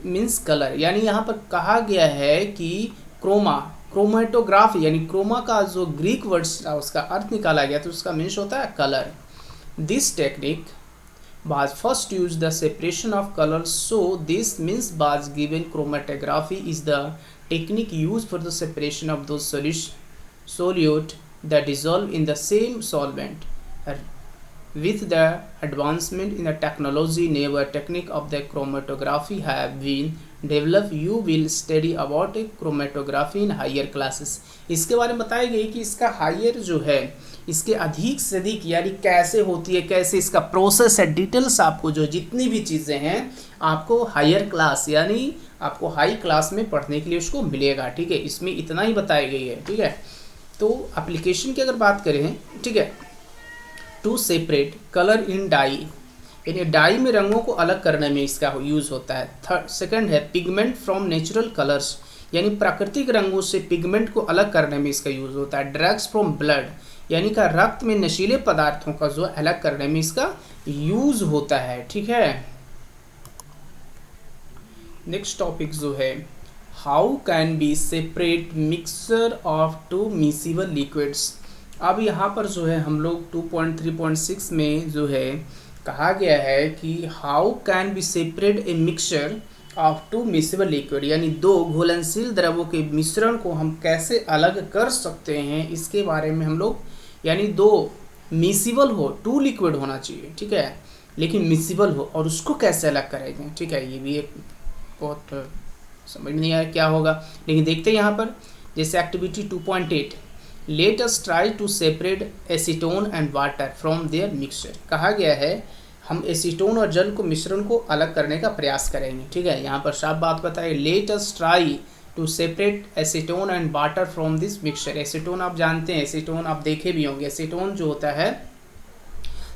means colour, यानी यहाँ पर कहा गया है कि क्रोमेटोग्राफी यानी क्रोमा का जो ग्रीक वर्ड्स उसका अर्थ निकाला गया तो उसका मीन्स होता है colour. This technique was first used the separation of colors, so this means was given chromatography is the technique used for the separation of those solute that dissolve in the same solvent. With the advancement in the technology, newer technique of the chromatography have been developed. You will study about chromatography in higher classes. इसके बारे में बताया गया कि इसका higher जो है इसके अधिक से अधिक यानी कैसे होती है, कैसे इसका प्रोसेस है, डिटेल्स आपको जो जितनी भी चीज़ें हैं आपको हायर क्लास यानी आपको हाई क्लास में पढ़ने के लिए उसको मिलेगा, ठीक है। इसमें इतना ही बताई गई है, ठीक है। तो एप्लीकेशन की अगर बात करें, ठीक है, to separate colour in dye, यानी डाई में रंगों को अलग करने में इसका यूज़ होता है। सेकंड है पिगमेंट फ्रॉम नेचुरल कलर्स, यानी प्राकृतिक रंगों से पिगमेंट को अलग करने में इसका यूज़ होता है। ड्रग्स फ्रॉम ब्लड, यानी का रक्त में नशीले पदार्थों का जो अलग करने में इसका यूज होता है, ठीक है। नेक्स्ट टॉपिक जो है how can be separate mixture of two miscible liquids. अब यहाँ पर जो है हम लोग 2.3.6 में जो है कहा गया है कि how can be separate a mixture of two miscible liquid, यानी दो घुलनशील द्रवों के मिश्रण को हम कैसे अलग कर सकते हैं, इसके बारे में हम लोग, यानी दो मिक्सिबल हो, टू लिक्विड होना चाहिए, ठीक है, लेकिन मिक्सिबल हो और उसको कैसे अलग करेंगे, ठीक है। ये भी एक बहुत समझ नहीं आया क्या होगा, लेकिन देखते हैं यहाँ पर जैसे activity 2.8 let us try to separate acetone and water from their mixture. कहा गया है हम एसीटोन और जल को मिश्रण को अलग करने का प्रयास करेंगे, ठीक है। यहाँ पर साफ बात बताइए let us try, to separate acetone and water from this mixture. Acetone आप जानते हैं, एसीटोन आप देखे भी होंगे। एसीटोन जो होता है,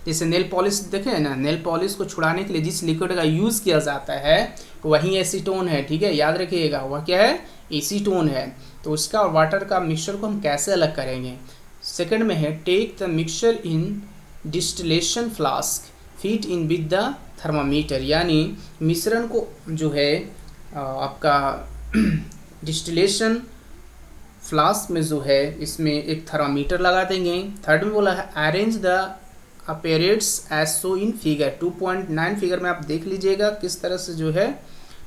जैसे नेल पॉलिश देखे हैं ना, नेल पॉलिश को छुड़ाने के लिए जिस लिक्विड का यूज़ किया जाता है वही एसीटोन है, ठीक है, याद रखिएगा। वह क्या है? एसीटोन है। तो उसका और वाटर का मिक्सचर को हम कैसे अलग करेंगे? सेकंड में है take the mixture in distillation flask, feed in with the thermometer, यानी मिश्रण को जो है आपका डिस्टिलेशन फ्लास्क में जो है इसमें एक थर्मामीटर लगा देंगे। थर्ड में बोला है arrange the appearance as so in figure. 2.9 figure में आप देख लीजिएगा किस तरह से जो है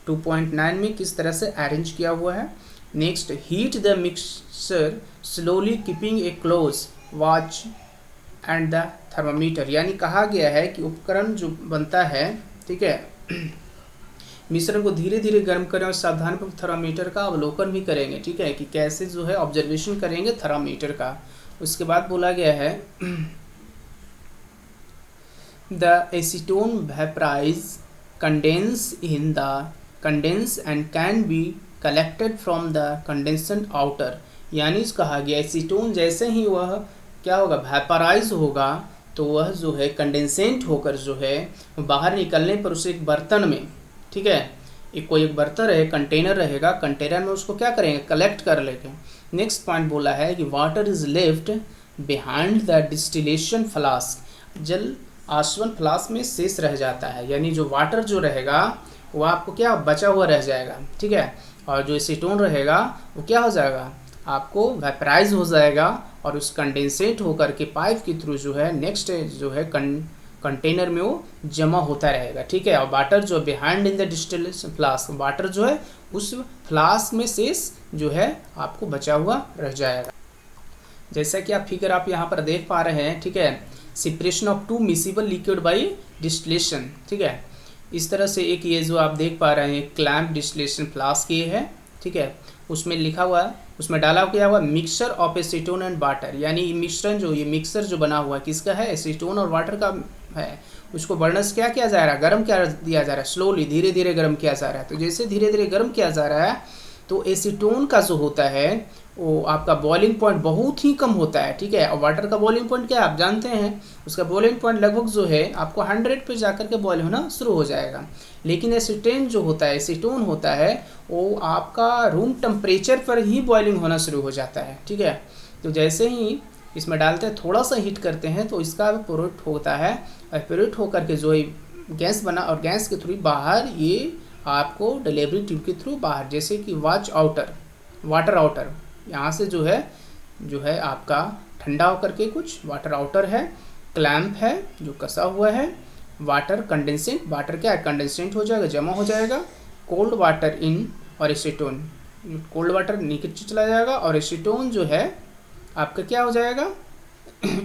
2.9 में किस तरह से अरेंज किया हुआ है। Next, heat the mixture slowly keeping A close watch and the thermometer, यानी कहा गया है कि उपकरण जो बनता है, ठीक है, मिश्रण को धीरे धीरे गर्म करें और सावधानीपूर्वक थर्मामीटर का अवलोकन भी करेंगे, ठीक है, कि कैसे जो है ऑब्जर्वेशन करेंगे थर्मामीटर का। उसके बाद बोला गया है the acetone vaporise condense and can be collected from the condensate outer, यानी कहा गया एसीटोन जैसे ही वह क्या होगा, वेपराइज होगा, तो वह जो है कंडेंसेंट होकर जो है बाहर निकलने पर उसे एक बर्तन में, ठीक है, कोई एक बर्तन रहे, कंटेनर रहेगा, कंटेनर में उसको क्या करेंगे, कलेक्ट कर लेंगे। नेक्स्ट पॉइंट बोला है कि water is left behind the distillation flask, जल आसवन फ्लास्क में शेष रह जाता है, यानी जो वाटर जो रहेगा वो आपको क्या बचा हुआ रह जाएगा, ठीक है, और जो एसीटोन रहेगा वो क्या हो जाएगा, आपको वेपराइज हो जाएगा और उस कंडेंसेट होकर के पाइप के थ्रू जो है नेक्स्ट जो है कंटेनर में वो जमा होता रहेगा, ठीक है। और वाटर जो behind in the distillation flask, water जो है उस फ्लास्क में शेष जो है आपको बचा हुआ रह जाएगा। जैसा कि आप फिगर आप यहाँ पर देख पा रहे हैं, ठीक है, separation of two miscible liquid by distillation, ठीक है, इस तरह से एक ये जो आप देख पा रहे हैं क्लैम्प डिस्टिलेशन फ्लास्क ये है, ठीक है, उसमें लिखा हुआ है, उसमें डाला क्या हुआ, mixture of acetone and water, यानी मिश्रण जो ये मिक्सर जो बना हुआ है किसका है, एसीटोन और वाटर का है। उसको बर्नर से क्या किया जा रहा है, गर्म क्या दिया जा रहा है, स्लोली धीरे धीरे गर्म किया जा रहा है। तो जैसे धीरे धीरे गर्म किया जा रहा है तो एसीटोन का जो होता है वो आपका बॉइलिंग पॉइंट बहुत ही कम होता है, ठीक है, और वाटर का बॉइलिंग पॉइंट क्या है आप जानते हैं, उसका बॉइलिंग पॉइंट लगभग जो है आपको 100 पे जाकर के बॉयल होना शुरू हो जाएगा। लेकिन एसीटेन जो होता है, एसीटोन होता है, वो आपका रूम टेम्परेचर पर ही बॉइलिंग होना शुरू हो जाता है, ठीक है। तो जैसे ही इसमें डालते हैं, थोड़ा सा हीट करते हैं तो इसका प्रोडक्ट होता है, और प्रोडक्ट होकर के जो गैस बना और गैस के थ्रू बाहर ये आपको डिलीवरी ट्यूब के थ्रू बाहर, जैसे कि वाटर आउटर यहाँ से जो है आपका ठंडा होकर के कुछ वाटर आउटर है, क्लैम्प है जो कसा हुआ है, वाटर कंडेंसेंट, वाटर क्या है कंडेंसेंट हो जाएगा, जमा हो जाएगा, कोल्ड वाटर इन और एसीटोन, कोल्ड वाटर नीचे चला जाएगा और एसीटोन जो है आपका क्या हो जाएगा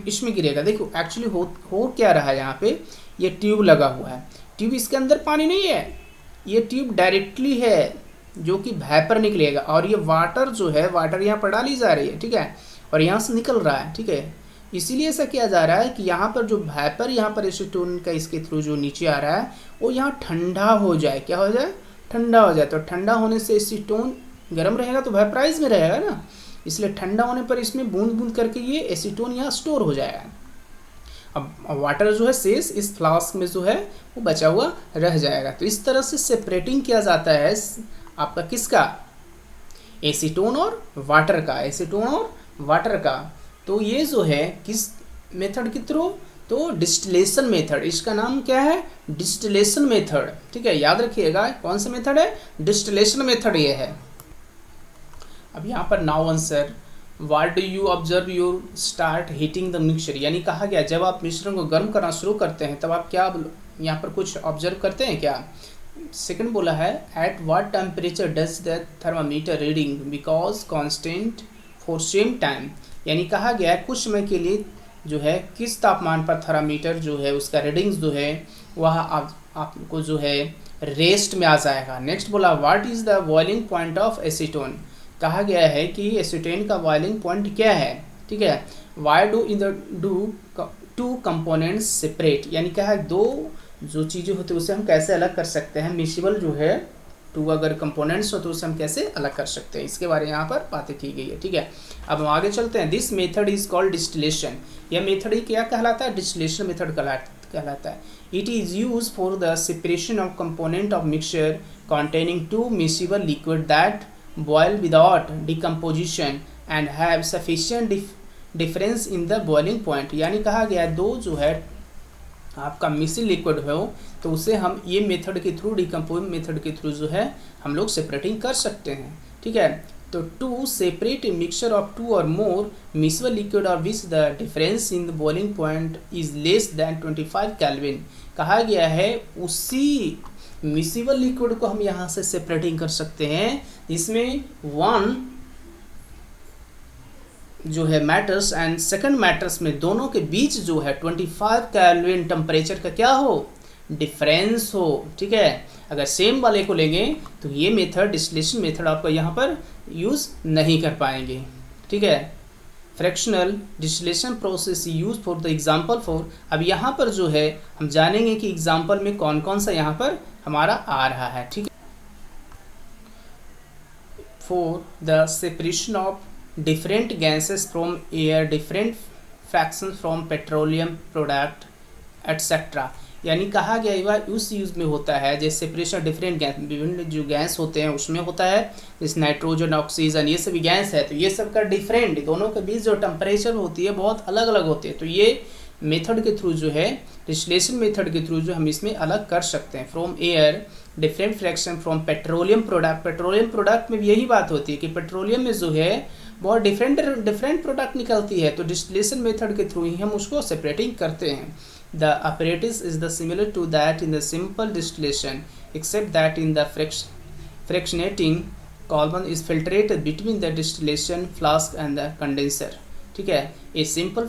इसमें गिरेगा। देखो एक्चुअली हो क्या रहा है, यहाँ पे ये ट्यूब लगा हुआ है, ट्यूब इसके अंदर पानी नहीं है, ये ट्यूब डायरेक्टली है जो कि वेपर निकलेगा, और ये वाटर जो है वाटर यहाँ पर डाली जा रही है, ठीक है, और यहाँ से निकल रहा है, ठीक है। इसीलिए ऐसा किया जा रहा है कि यहाँ पर जो वेपर यहाँ पर एसीटोन का इसके थ्रू जो नीचे आ रहा है वो यहाँ ठंडा हो जाए, क्या हो जाए, ठंडा हो जाए। तो ठंडा होने से एसीटोन गर्म रहेगा तो वेपराइज में रहेगा ना, इसलिए ठंडा होने पर इसमें बूंद बूंद करके ये एसीटोन यहाँ स्टोर हो जाएगा। अब वाटर जो है शेष इस फ्लास्क में जो है वो बचा हुआ रह जाएगा। तो इस तरह से सेपरेटिंग किया जाता है आपका किसका, एसीटोन और वाटर का, एसीटोन और वाटर का। तो ये जो है किस मेथड के थ्रू, तो डिस्टिलेशन मेथड, इसका नाम क्या है, डिस्टिलेशन मेथड, ठीक है, याद रखिएगा कौन सा मेथड है, डिस्टिलेशन मेथड ये है। अब यहाँ पर now answer, what do you observe you start heating the mixture, यानी कहा गया जब आप मिश्रण को गर्म करना शुरू करते हैं तब आप क्या यहाँ पर कुछ ऑब्जर्व करते हैं क्या। सेकंड बोला है at what temperature does the thermometer reading because constant for same time, यानी कहा गया है कुछ समय के लिए जो है किस तापमान पर थर्मामीटर जो है उसका रीडिंग्स जो है वह आपको जो है रेस्ट में आ जाएगा। नेक्स्ट बोला what is the boiling point of acetone, कहा गया है कि एसीटेन का बॉइलिंग पॉइंट क्या है, ठीक है। Why do two components separate, यानी क्या है दो जो चीज़ें होती है उसे हम कैसे अलग कर सकते हैं, मिसिबल जो है टू अगर कंपोनेंट्स हो तो उसे हम कैसे अलग कर सकते हैं, इसके बारे में यहाँ पर बातें की गई है। ठीक है, अब हम आगे चलते हैं। This method is called distillation. यह मेथड ही क्या कहलाता है? डिस्टिलेशन मेथड कहलाता है। It is use for the separation of component of mixture containing two miscible liquid that boil without decomposition and have sufficient difference in the boiling point। यानी कहा गया दो जो है आपका मिसिल लिक्विड हो तो उसे हम ये मेथड के थ्रू, डिकम्पोजिंग मेथड के थ्रू जो है हम लोग सेपरेटिंग कर सकते हैं। ठीक है, तो to separate a mixture of two or more miscible liquid or which the difference in the boiling point is less than 25 kelvin. कहा गया है उसी मिसिबल लिक्विड को हम यहाँ से सेपरेटिंग कर सकते हैं इसमें वन जो है मैटर्स एंड सेकंड मैटर्स में दोनों के बीच जो है 25 केल्विन टेम्परेचर का क्या हो, डिफरेंस हो। ठीक है, अगर सेम वाले को लेंगे तो ये मेथड, डिस्टिलेशन मेथड, आपको यहाँ पर यूज़ नहीं कर पाएंगे। ठीक है, fractional distillation process use for the example for. अब यहाँ पर जो है हम जानेंगे कि एग्जाम्पल में कौन कौन सा यहाँ पर हमारा आ रहा है। ठीक है, for the separation of different gases from air, different fraction from petroleum product etcetera. यानी कहा गया वह उस यूज़ में होता है जैसे सेपरेशन डिफरेंट गैस, विभिन्न जो गैस होते हैं उसमें होता है, जैसे नाइट्रोजन, ऑक्सीजन, ये सभी गैस है। तो ये सब का डिफरेंट, दोनों के बीच जो टेम्परेचर होती है बहुत अलग अलग होती है। तो ये मेथड के थ्रू जो है, डिस्टिलेशन मेथड के थ्रू जो हम इसमें अलग कर सकते हैं। From air, different fraction from petroleum product. Petroleum product में भी यही बात होती है कि पेट्रोलियम में जो है बहुत डिफरेंट प्रोडक्ट निकलती है, तो डिस्टिलेशन मेथड के थ्रू ही हम उसको सेपरेटिंग करते हैं। The apparatus is the similar to that in the simple distillation, except that in the fractionating column is filtrated between the distillation flask and the condenser। ठीक है, a simple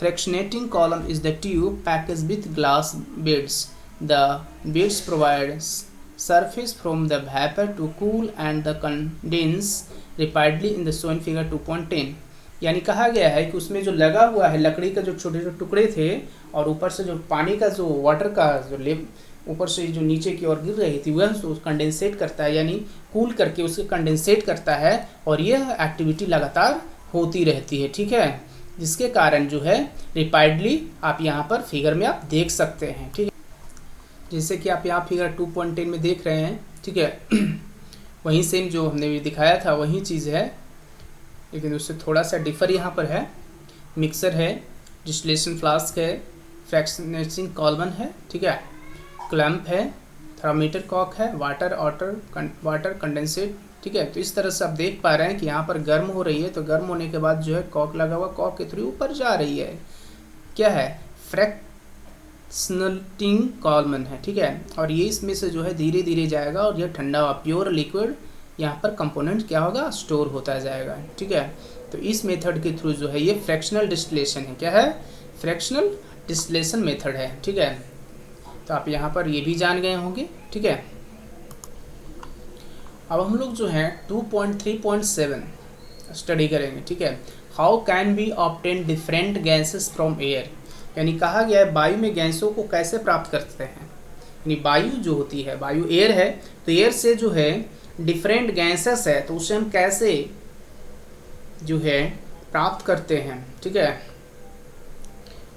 fractionating column is the tube packaged with glass beads। The beads provide surface from the vapor to cool and the condense rapidly in the shown figure 2.10। यानी कहा गया है कि उसमें जो लगा हुआ है लकड़ी का जो छोटे छोटे टुकड़े थे और ऊपर से जो पानी का जो वाटर का जो लेप ऊपर से जो नीचे की ओर गिर रही थी वह कंडेंसेट करता है, यानी कूल करके उसे कंडेंसेट करता है और यह एक्टिविटी लगातार होती रहती है। ठीक है, जिसके कारण जो है रिपाइडली आप यहाँ पर फिगर में आप देख सकते हैं। ठीक है, जैसे कि आप यहाँ फिगर 2.10 में देख रहे हैं। ठीक है, वहीं सेम जो हमने भी दिखाया था वही चीज़ है, लेकिन उससे थोड़ा सा डिफर यहाँ पर है। मिक्सर है, डिस्टिलेशन फ्लास्क है, फ्रैक्शनेटिंग कॉलम है, ठीक है, क्लैंप है, थर्मामीटर कॉक है, वाटर कंडेंसेट। ठीक है, तो इस तरह से आप देख पा रहे हैं कि यहाँ पर गर्म हो रही है, तो गर्म होने के बाद जो है कॉक लगा हुआ, कॉक के थ्रू ऊपर जा रही है, क्या है, फ्रैक्शनेटिंग कॉलम है। ठीक है, और ये इसमें से जो है धीरे धीरे जाएगा और यह ठंडा हुआ प्योर लिक्विड यहाँ पर कंपोनेंट क्या होगा, स्टोर होता जाएगा। ठीक है, तो इस मेथड के थ्रू जो है ये फ्रैक्शनल डिस्टिलेशन है। क्या है, फ्रैक्शनल डिस्टिलेशन मेथड है। ठीक है, तो आप यहाँ पर ये भी जान गए होंगे। ठीक है, अब हम लोग जो है 2.3.7 स्टडी करेंगे। ठीक है, how can be obtain different gases from air. यानी कहा गया है वायु में गैसों को कैसे प्राप्त करते हैं। यानी वायु जो होती है, वायु एयर है, तो एयर से जो है डिफरेंट गैसेस है तो उसे हम कैसे जो है प्राप्त करते हैं। ठीक है,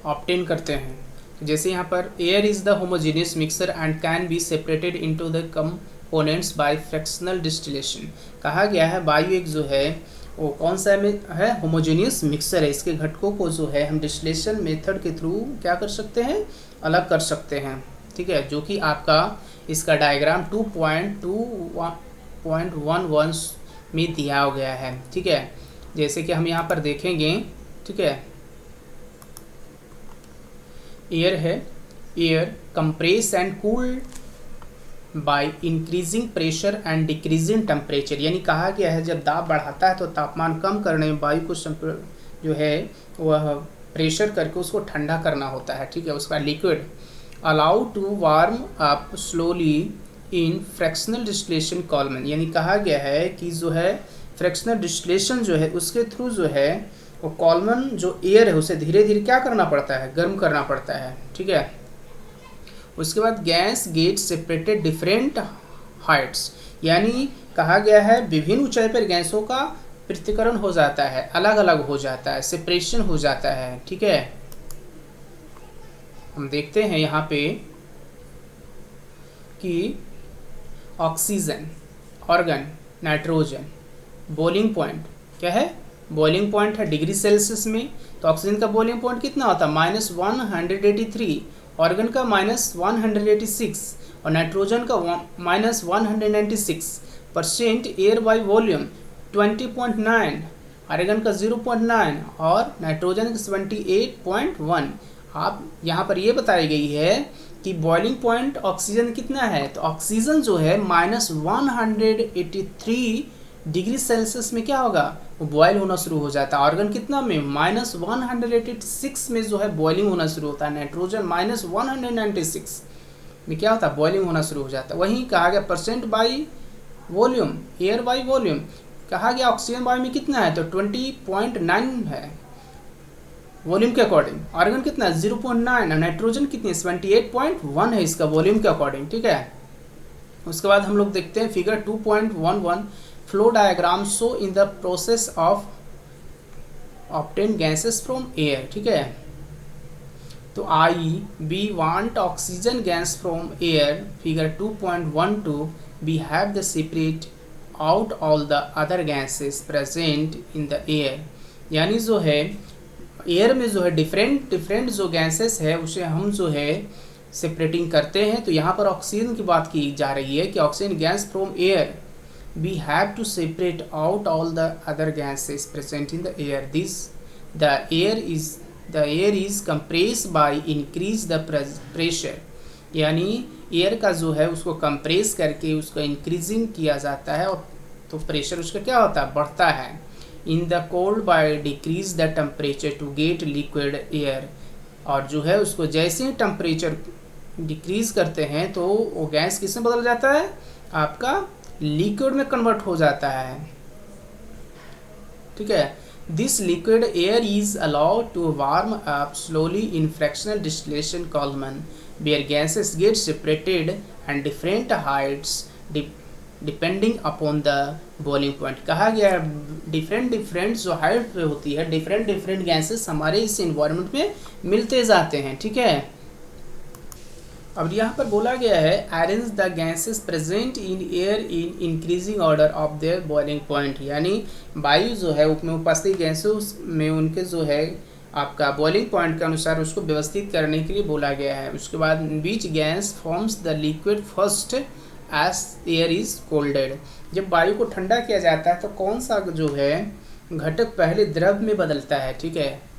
ऑब्टेन करते हैं। जैसे यहाँ पर air is the homogeneous mixer and can be separated into the components by fractional distillation. कहा गया है वायु एक जो है वो कौन सा है, होमोजेनियस मिक्सर है। इसके घटकों को जो है हम डिस्टिलेशन मेथड के थ्रू क्या कर सकते हैं, अलग कर सकते हैं। ठीक है, जो कि आपका इसका डायग्राम 2.2.11 में दिया गया है। ठीक है, जैसे कि हम यहाँ पर देखेंगे। ठीक है, एयर है, air compress and cool by increasing pressure and decreasing temperature. यानी कहा गया है जब दाब बढ़ाता है तो तापमान कम करने में वायु को जो है वह प्रेशर करके उसको ठंडा करना होता है। ठीक है, उसका liquid allow to warm up slowly in fractional distillation column. यानी कहा गया है कि जो है फ्रैक्शनल डिस्टिलेशन जो है उसके थ्रू जो है वो कॉलम जो एयर है उसे धीरे धीरे क्या करना पड़ता है, गर्म करना पड़ता है। ठीक है, उसके बाद gas get separated different Heights, यानी कहा गया है विभिन्न ऊंचाई पर गैसों का पृथक्करण हो जाता है, अलग अलग हो जाता है, सेपरेशन हो जाता है। ठीक है, हम देखते हैं यहाँ पे कि oxygen, organ, nitrogen, boiling point क्या है, बॉइलिंग पॉइंट है डिग्री सेल्सियस में। तो ऑक्सीजन का बॉइलिंग पॉइंट कितना होता है -183, ऑर्गन का -186 और नाइट्रोजन का -196%, एयर बाई वॉल्यूम 20.9, आर्गन का 0.9 और नाइट्रोजन का 78.1। आप यहाँ पर ये बताई गई है कि बॉइलिंग पॉइंट ऑक्सीजन कितना है, तो ऑक्सीजन जो है -183 डिग्री सेल्सियस में क्या होगा, वो बॉयल होना शुरू हो जाता है। ऑर्गन कितना में -186 में जो है बॉइलिंग होना शुरू होता है। नाइट्रोजन -196 में क्या होता है, बॉइलिंग होना शुरू हो जाता है। वहीं कहा गया percent by volume, air by volume, कहा गया ऑक्सीजन वायु में कितना है, तो 20.9 है वॉल्यूम के अकॉर्डिंग। ऑर्गन कितना है 0.9 और नाइट्रोजन कितनी 78.1 है इसका वॉल्यूम के अकॉर्डिंग। ठीक है, उसके बाद हम लोग देखते हैं figure 2.11, flow diagram show in the process of obtain gases from air. ठीक है, तो we want oxygen gas from air, figure 2.12, we have the separate out all the other gases present in the air, यानी जो है air में जो है different जो गैसेस है उसे हम जो है सेपरेटिंग करते हैं। तो यहाँ पर ऑक्सीजन की बात की जा रही है कि oxygen gas from air we have to separate out all the other gases present in the air. The air is compress by increase the pressure, यानी एयर का जो है उसको कंप्रेस करके उसको इंक्रीजिंग किया जाता है और तो प्रेशर उसका क्या होता है, बढ़ता है। In the cold by decrease the temperature to get liquid air, और जो है उसको जैसे ही टेम्परेचर डिक्रीज करते हैं तो वो गैस किस में बदल जाता है, आपका लिक्विड में कन्वर्ट हो जाता है। ठीक है, this liquid air is allowed to warm up slowly in fractional distillation column where gases get separated and different heights depending upon the boiling point. कहा गया डिफरेंट जो हाइट पे होती है, डिफरेंट गैसेस हमारे इस इन्वायरमेंट में मिलते जाते हैं। ठीक है, अब यहाँ पर बोला गया है arrange the gases present in air in increasing order of their boiling point, यानी वायु जो है उसमें उपस्थित गैसों में उनके जो है आपका बॉइलिंग पॉइंट के अनुसार उसको व्यवस्थित करने के लिए बोला गया है। उसके बाद which gas forms the liquid first as air is cooled, जब वायु को ठंडा किया जाता है तो कौन सा जो है घटक पहले द्रव में बदलता है। ठीक है,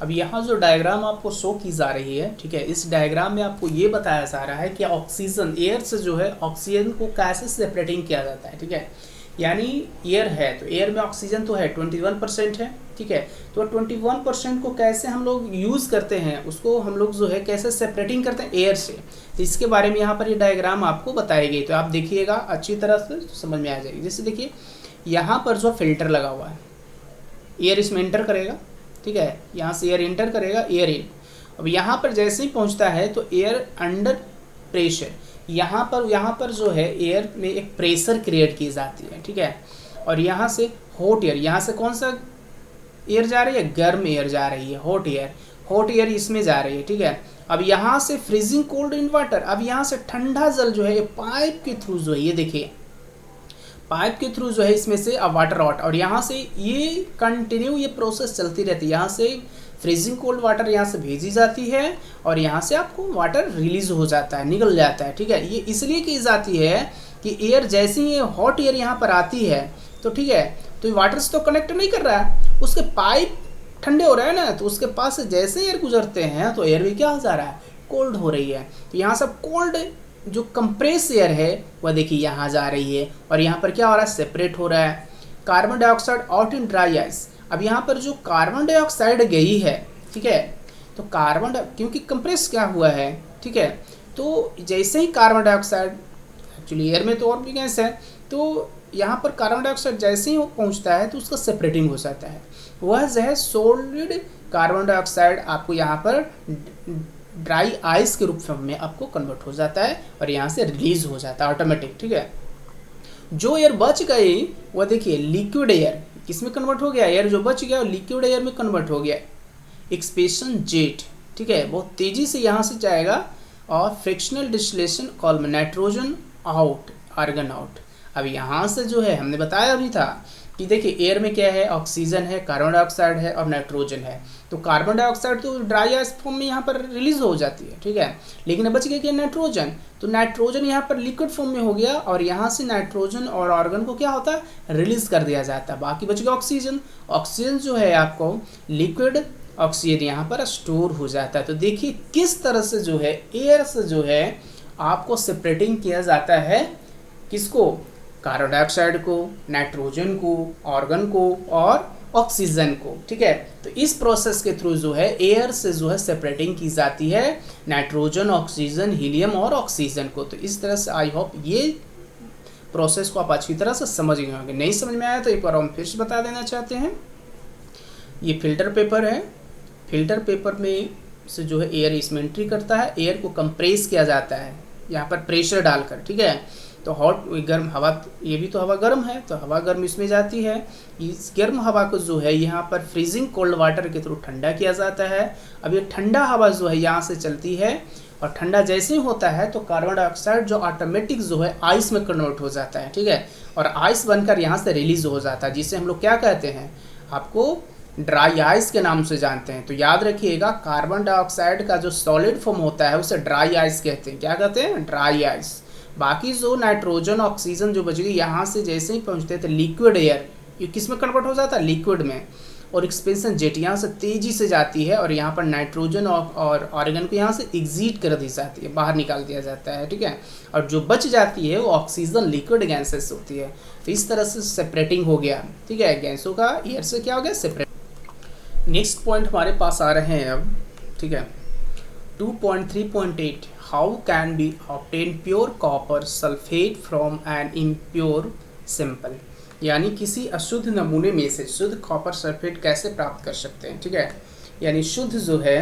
अब यहाँ जो डायग्राम आपको शो की जा रही है, ठीक है, इस डायग्राम में आपको ये बताया जा रहा है कि ऑक्सीजन एयर से जो है ऑक्सीजन को कैसे सेपरेटिंग किया जाता है। ठीक है, यानी एयर है तो एयर में ऑक्सीजन तो है 21% है। ठीक है, तो 21% को कैसे हम लोग यूज़ करते हैं, उसको हम लोग जो है कैसे सेपरेटिंग करते हैं एयर से, तो इसके बारे में यहाँ पर ये डायग्राम आपको बताई गई। तो आप देखिएगा अच्छी तरह से समझ में आ जाएगी। जैसे देखिए यहाँ पर जो फिल्टर लगा हुआ है, एयर इसमें एंटर करेगा। ठीक है, यहाँ से एयर एंटर करेगा, एयर इन। अब यहाँ पर जैसे ही पहुँचता है तो एयर अंडर प्रेशर, यहाँ पर जो है एयर में एक प्रेशर क्रिएट की जाती है। ठीक है, और यहाँ से हॉट एयर, यहाँ से कौन सा एयर जा रही है, गर्म एयर जा रही है, हॉट एयर इसमें जा रही है। ठीक है, अब यहाँ से फ्रीजिंग कोल्ड इन वाटर, अब यहाँ से ठंडा जल जो है ये पाइप के थ्रू जो है, ये देखिए पाइप के थ्रू जो है इसमें से अब वाटर आउट, और यहाँ से ये कंटिन्यू ये प्रोसेस चलती रहती है। यहाँ से फ्रीजिंग कोल्ड वाटर यहाँ से भेजी जाती है और यहाँ से आपको वाटर रिलीज हो जाता है, निकल जाता है। ठीक है, ये इसलिए की जाती है कि एयर जैसे ही हॉट एयर यहाँ पर आती है तो ठीक है, तो वाटर से तो कनेक्ट नहीं कर रहा है, उसके पाइप ठंडे हो रहे हैं ना, तो उसके पास से जैसे एयर गुजरते हैं तो एयर भी क्या हो जा रहा है, कोल्ड हो रही है। तो यहाँ सब कोल्ड जो कंप्रेस एयर है वह देखिए यहाँ जा रही है और यहाँ पर क्या हो रहा है, सेपरेट हो रहा है। Carbon dioxide out in dry ice, अब यहाँ पर जो कार्बन डाइऑक्साइड गई है, ठीक है, तो क्योंकि कंप्रेस क्या हुआ है, ठीक है, तो जैसे ही कार्बन डाइऑक्साइड, एक्चुअली एयर में तो और भी गैस है, तो यहाँ पर कार्बन डाइऑक्साइड जैसे ही वो पहुँचता है तो उसका सेपरेटिंग हो जाता है। वह जो है सॉलिड कार्बन डाइऑक्साइड आपको यहाँ पर ड्राई आइस के रूप में आपको कन्वर्ट हो जाता है और यहाँ से रिलीज हो जाता है ऑटोमेटिक, ठीक है। जो एयर बच गई वह देखिए लिक्विड एयर किसमें कन्वर्ट हो गया, एयर जो बच गया वो लिक्विड एयर में कन्वर्ट हो गया, एक्सपेंशन जेट, ठीक है, बहुत तेजी से यहाँ से जाएगा और फ्रिक्शनल डिस्टिलेशन कॉल में नाइट्रोजन आउट, आर्गन आउट। अब यहाँ से जो है हमने बताया अभी था कि देखिए एयर में क्या है, ऑक्सीजन है, कार्बन डाइऑक्साइड है और नाइट्रोजन है। तो कार्बन डाइऑक्साइड तो ड्राई आइस फॉर्म में यहाँ पर रिलीज हो जाती है, ठीक है, लेकिन अब बच गया क्या, नाइट्रोजन। तो नाइट्रोजन यहाँ पर लिक्विड फॉर्म में हो गया और यहाँ से नाइट्रोजन और ऑर्गन को क्या होता है, रिलीज कर दिया जाता है। बाकी बच गया ऑक्सीजन। ऑक्सीजन जो है आपको लिक्विड ऑक्सीजन यहाँ पर स्टोर हो जाता है। तो देखिए किस तरह से जो है एयर से जो है आपको सेपरेटिंग किया जाता है, किसको, कार्बन डाइऑक्साइड को, नाइट्रोजन को, ऑर्गन को और ऑक्सीजन को, ठीक है। तो इस प्रोसेस के थ्रू जो है एयर से जो है सेपरेटिंग की जाती है नाइट्रोजन, ऑक्सीजन, हीलियम और ऑक्सीजन को। तो इस तरह से आई होप ये प्रोसेस को आप अच्छी तरह से समझ गए होंगे। नहीं समझ में आया तो एक बार हम फिर से बता देना चाहते हैं। ये फिल्टर पेपर है, फिल्टर पेपर में से जो है एयर इसमें एंट्री करता है, एयर को कंप्रेस किया जाता है यहाँ पर प्रेशर डालकर, ठीक है। तो हॉट गर्म हवा, ये भी तो हवा गर्म है, तो हवा गर्म इसमें जाती है। इस गर्म हवा को जो है यहाँ पर फ्रीजिंग कोल्ड वाटर के थ्रू ठंडा किया जाता है। अब ये ठंडा हवा जो है यहाँ से चलती है और ठंडा जैसे ही होता है तो कार्बन डाइऑक्साइड जो ऑटोमेटिक जो है आइस में कन्वर्ट हो जाता है, ठीक है, और आइस बनकर यहाँ से रिलीज हो जाता है, जिसे हम लोग क्या कहते हैं, आपको ड्राई आइस के नाम से जानते हैं। तो याद रखिएगा कार्बन डाइऑक्साइड का जो सॉलिड फॉर्म होता है उसे ड्राई आइस कहते हैं। क्या कहते हैं, ड्राई आइस। बाकी जो नाइट्रोजन, ऑक्सीजन जो बच गई यहाँ से जैसे ही पहुँचते थे लिक्विड एयर, ये किस में कन्वर्ट हो जाता है, लिक्विड में, और एक्सपेंशन जेट यहाँ से तेजी से जाती है और यहाँ पर नाइट्रोजन और ऑर्गन को यहाँ से एग्जिट कर दी जाती है, बाहर निकाल दिया जाता है, ठीक है। और जो बच जाती है वो ऑक्सीजन लिक्विड गैसेस होती है। तो इस तरह से सेपरेटिंग हो गया, ठीक है, गैसों का एयर से क्या हो गया, सेपरेट। नेक्स्ट पॉइंट हमारे पास आ रहे हैं अब, ठीक है, 2.3.8 how can be obtain pure copper sulphate from an impure sample, यानी किसी अशुद्ध नमूने में से शुद्ध कॉपर सल्फेट कैसे प्राप्त कर सकते हैं, ठीक है। यानी शुद्ध जो है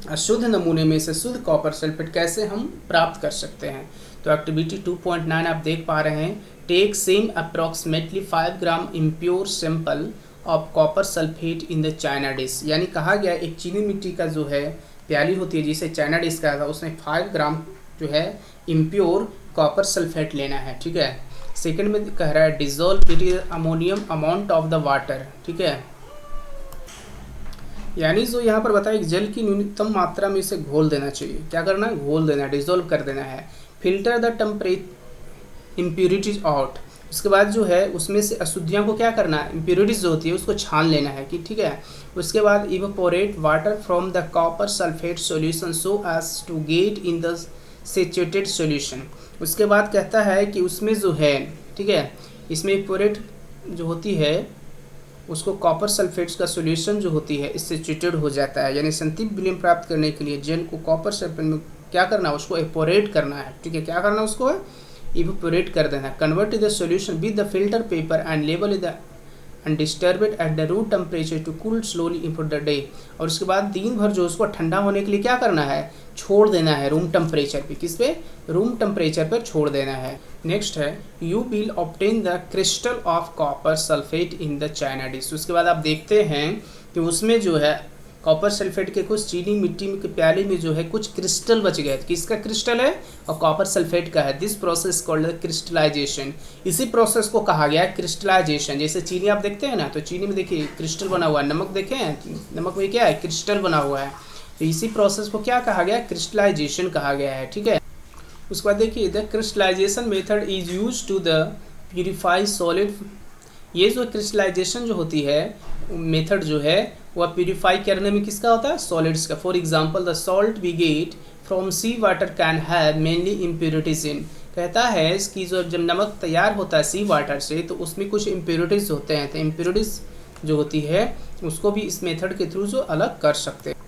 अशुद्ध नमूने में से शुद्ध कॉपर सल्फेट कैसे हम प्राप्त कर सकते हैं। तो एक्टिविटी 2.9 आप देख पा रहे हैं, take same approximately 5 gram impure sample of copper sulphate in the china dish. यानी कहा गया एक चीनी मिट्टी का जो है प्याली होती है जिसे चाइना डिश कहा था, उसमें 5 ग्राम जो है इम्प्योर कॉपर सल्फेट लेना है, ठीक है। सेकंड में कह रहा है dissolve it is ammonium amount of the water, ठीक है, यानी जो यहाँ पर बताया जल की न्यूनतम मात्रा में इसे घोल देना चाहिए। क्या करना है, घोल देना है, डिजोल्व कर देना है। Filter the temperature impurities out, उसके बाद जो है उसमें से अशुद्धियों को क्या करना है, इम्प्योरिटीज जो होती है उसको छान लेना है कि, ठीक है। उसके बाद evaporate water from the copper sulphate solution so as to get in the saturated solution. उसके बाद कहता है कि उसमें जो है, ठीक है, इसमें इवेपोरेट जो होती है उसको कॉपर सल्फेट्स का सॉल्यूशन जो होती है इससे सैचुरेटेड हो जाता है। यानी संतृप्त विलयन प्राप्त करने के लिए जल को कॉपर सल्फेट में क्या करना है, उसको इवेपोरेट करना है, ठीक है। क्या करना है, उसको इवेपोरेट कर देना। Convert the solution with the filter paper and label the undisturbed at the room temperature to cool slowly in for the day. और उसके बाद दिन भर जो उसको ठंडा होने के लिए क्या करना है, छोड़ देना है रूम टेम्परेचर पे। किस पे, रूम टेम्परेचर पर छोड़ देना है। नेक्स्ट है you will obtain the crystal of copper sulphate in the china dish. उसके बाद आप देखते हैं कि उसमें जो है कॉपर सल्फेट के कुछ चीनी मिट्टी के प्याले में जो है कुछ क्रिस्टल बच गए। किसका क्रिस्टल है, और कॉपर सल्फेट का है। This process called crystallization. इसी प्रोसेस को कहा गया है क्रिस्टलाइजेशन। जैसे चीनी आप देखते हैं ना, तो चीनी में देखिए क्रिस्टल बना हुआ है। नमक देखे हैं, नमक में क्या है, क्रिस्टल बना हुआ है। तो इसी प्रोसेस को क्या कहा गया, क्रिस्टलाइजेशन कहा गया है, ठीक है। उसके बाद देखिए the crystallization method is use to the purify solid. ये जो क्रिस्टलाइजेशन जो होती है मेथड जो है वह प्यूरिफाई करने में किसका होता है, सॉलिड्स का। For example the salt we get from sea water can have mainly impurities in. कहता है कि जो जब नमक तैयार होता है सी वाटर से तो उसमें कुछ इम्प्योरिटीज होते हैं। तो इम्प्योरिटीज जो होती है उसको भी इस मेथड के थ्रू जो अलग कर सकते हैं।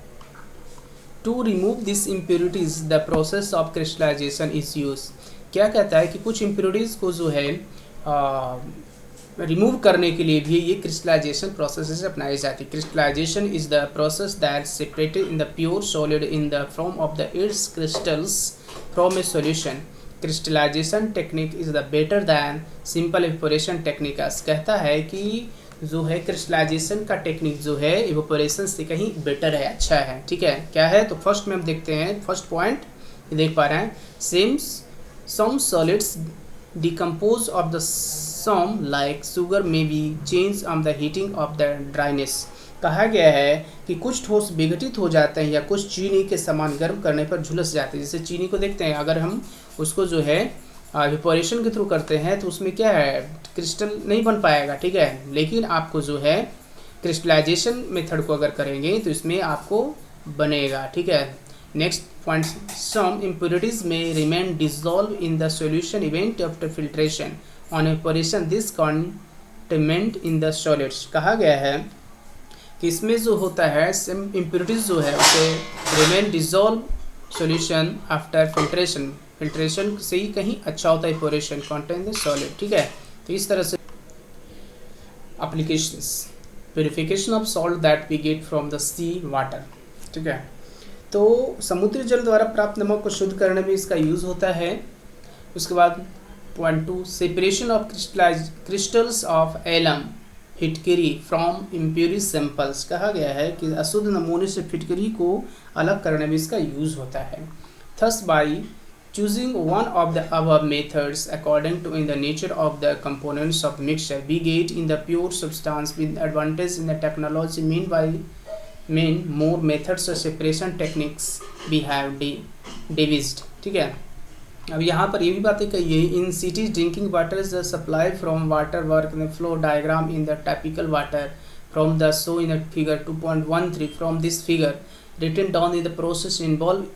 To remove this impurities the process of crystallization is use. क्या कहता है कि कुछ इम्प्योरिटीज को जो है रिमूव करने के लिए भी ये क्रिस्टलाइजेशन प्रोसेस अपनाई जाती है। Crystallization is the process that separated in the pure solid in the form of the its crystals from a solution. Crystallization technique is the better than simple evaporation technique. कहता है कि जो है crystallisation का technique जो है evaporation से कहीं बेटर है, अच्छा है, ठीक है। क्या है तो फर्स्ट में हम देखते हैं, फर्स्ट पॉइंट देख पा रहे हैं, some solids decompose of the some like sugar may be change on the heating of the dryness. कहा गया है कि कुछ ठोस विघटित हो जाते हैं या कुछ चीनी के समान गर्म करने पर झुलस जाते हैं। जैसे चीनी को देखते हैं, अगर हम उसको जो है इवेपोरेशन के थ्रू करते हैं तो उसमें क्या है, क्रिस्टल नहीं बन पाएगा, ठीक है। लेकिन आपको जो है क्रिस्टलाइजेशन मेथड को अगर करेंगे तो इसमें आपको बनेगा, ठीक है। नेक्स्ट पॉइंट, सम इम्प्योरिटीज में remain dissolve in the solution event after filtration on evaporation this containment in the solids. कहा गया है कि इसमें जो होता है सम इम्प्योरिटीज जो है उसे remain dissolve solution after filtration, filtration से ही कहीं अच्छा होता है इवेपोरेशन कंटेन द सॉलिड, ठीक है। तो इस तरह से applications, purification of salt that we get from the sea water, ठीक है। तो समुद्री जल द्वारा प्राप्त नमक को शुद्ध करने में इसका यूज़ होता है। उसके बाद point 2, separation of crystals of alum फिटकरी फ्रॉम इम्प्योरिटी सैंपल्स। कहा गया है कि अशुद्ध नमूने से फिटकरी को अलग करने में इसका यूज़ होता है। Thus by choosing one of the above methods according to in the nature of the components of mixture we get in the pure substance with advantage in the technology meanwhile more methods of separation techniques we have devised, ठीक है। अब यहाँ पर ये भी बातें कही है, इन cities drinking water is the supply from water work in the flow diagram in the typical water from the show in the figure 2.13 from this figure written down in the process involved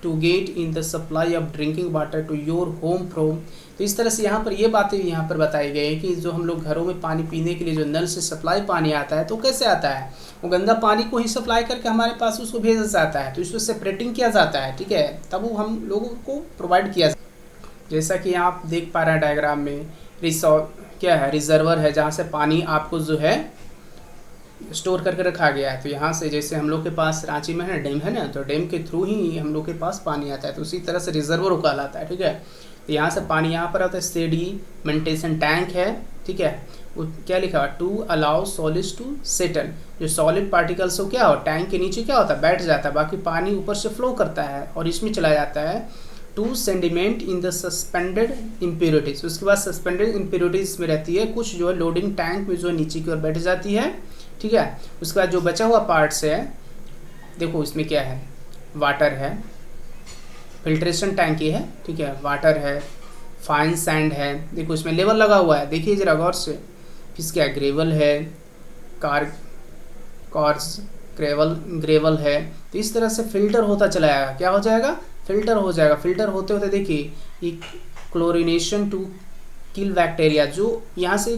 to get in the supply of drinking water to your home from। तो इस तरह से यहाँ पर ये बातें यहाँ पर बताई गई है कि जो हम लोग घरों में पानी पीने के लिए जो नल से सप्लाई पानी आता है तो कैसे आता है, वो गंदा पानी को ही सप्लाई करके हमारे पास उसको भेजा जाता है, तो इसको सेपरेटिंग किया जाता है, ठीक है, तब वो हम लोगों को प्रोवाइड किया जाता है। जैसा कि आप देख पा रहे हैं डायग्राम में, क्या है, रिजर्वर है जहाँ से पानी आपको जो है स्टोर करके रखा गया है। तो यहाँ से जैसे हम लोग के पास रांची में है डैम है ना, तो डैम के थ्रू ही हम लोग के पास पानी आता है, तो उसी तरह से रिजर्वर कहलाता है, ठीक है। तो यहाँ से पानी यहाँ पर आता है, सेडिमेंटेशन टैंक है, ठीक है। वो क्या लिखा हुआ, to allow solids to settle. जो सॉलिड पार्टिकल्स हो क्या हो, टैंक के नीचे क्या होता है, बैठ जाता है, बाकी पानी ऊपर से फ्लो करता है और इसमें चला जाता है। To sediment in the suspended impurities. उसके बाद सस्पेंडेड इम्प्योरिटीज में रहती है कुछ जो है लोडिंग टैंक में जो है नीचे की ओर बैठ जाती है, ठीक है। उसके बाद जो बचा हुआ पार्ट्स है, देखो इसमें क्या है, वाटर है, फिल्ट्रेशन टैंक ये है, ठीक है, वाटर है, फाइन सैंड है, देखो इसमें लेवल लगा हुआ है, देखिए जरा गौर से, फिर क्या ग्रेवल है, कॉर्स ग्रेवल है। तो इस तरह से फिल्टर होता चला जाएगा, क्या हो जाएगा, फिल्टर हो जाएगा। फिल्टर होते होते देखिए ये क्लोरिनेशन टू किल बैक्टीरिया, जो यहाँ से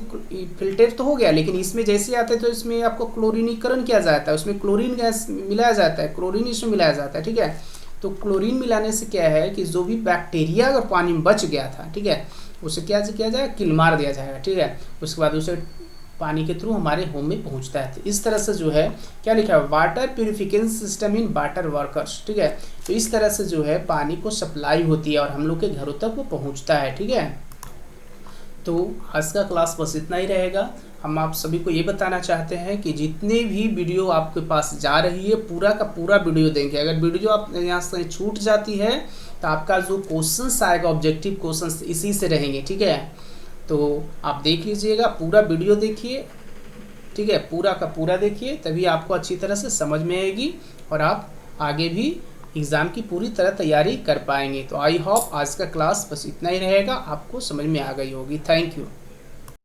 फिल्टर तो हो गया, लेकिन इसमें जैसे आते हैं तो इसमें आपको क्लोरीनीकरण किया जाता है, उसमें क्लोरीन गैस मिलाया जाता है, क्लोरीन इसमें मिलाया जाता है, ठीक है। तो क्लोरीन मिलाने से क्या है कि जो भी बैक्टीरिया अगर पानी में बच गया था, ठीक है, उसे क्या किया जाएगा, किल मार दिया जाएगा, ठीक है। उसके बाद उसे पानी के थ्रू हमारे होम में पहुंचता है। तो इस तरह से जो है क्या लिखा है, water purification system in water workers, ठीक है। तो इस तरह से जो है पानी को सप्लाई होती है और हम लोग के घरों तक वो पहुँचता है, ठीक है। तो आज का क्लास बस इतना ही रहेगा। हम आप सभी को ये बताना चाहते हैं कि जितने भी वीडियो आपके पास जा रही है पूरा का पूरा वीडियो देंगे। अगर वीडियो आप यहाँ से छूट जाती है तो आपका जो क्वेश्चंस आएगा, ऑब्जेक्टिव क्वेश्चंस इसी से रहेंगे, ठीक है। तो आप देख लीजिएगा, पूरा वीडियो देखिए, ठीक है, पूरा का पूरा देखिए, तभी आपको अच्छी तरह से समझ में आएगी और आप आगे भी एग्ज़ाम की पूरी तरह तैयारी कर पाएंगे। तो आई होप आज का क्लास बस इतना ही रहेगा, आपको समझ में आ गई होगी। Thank you.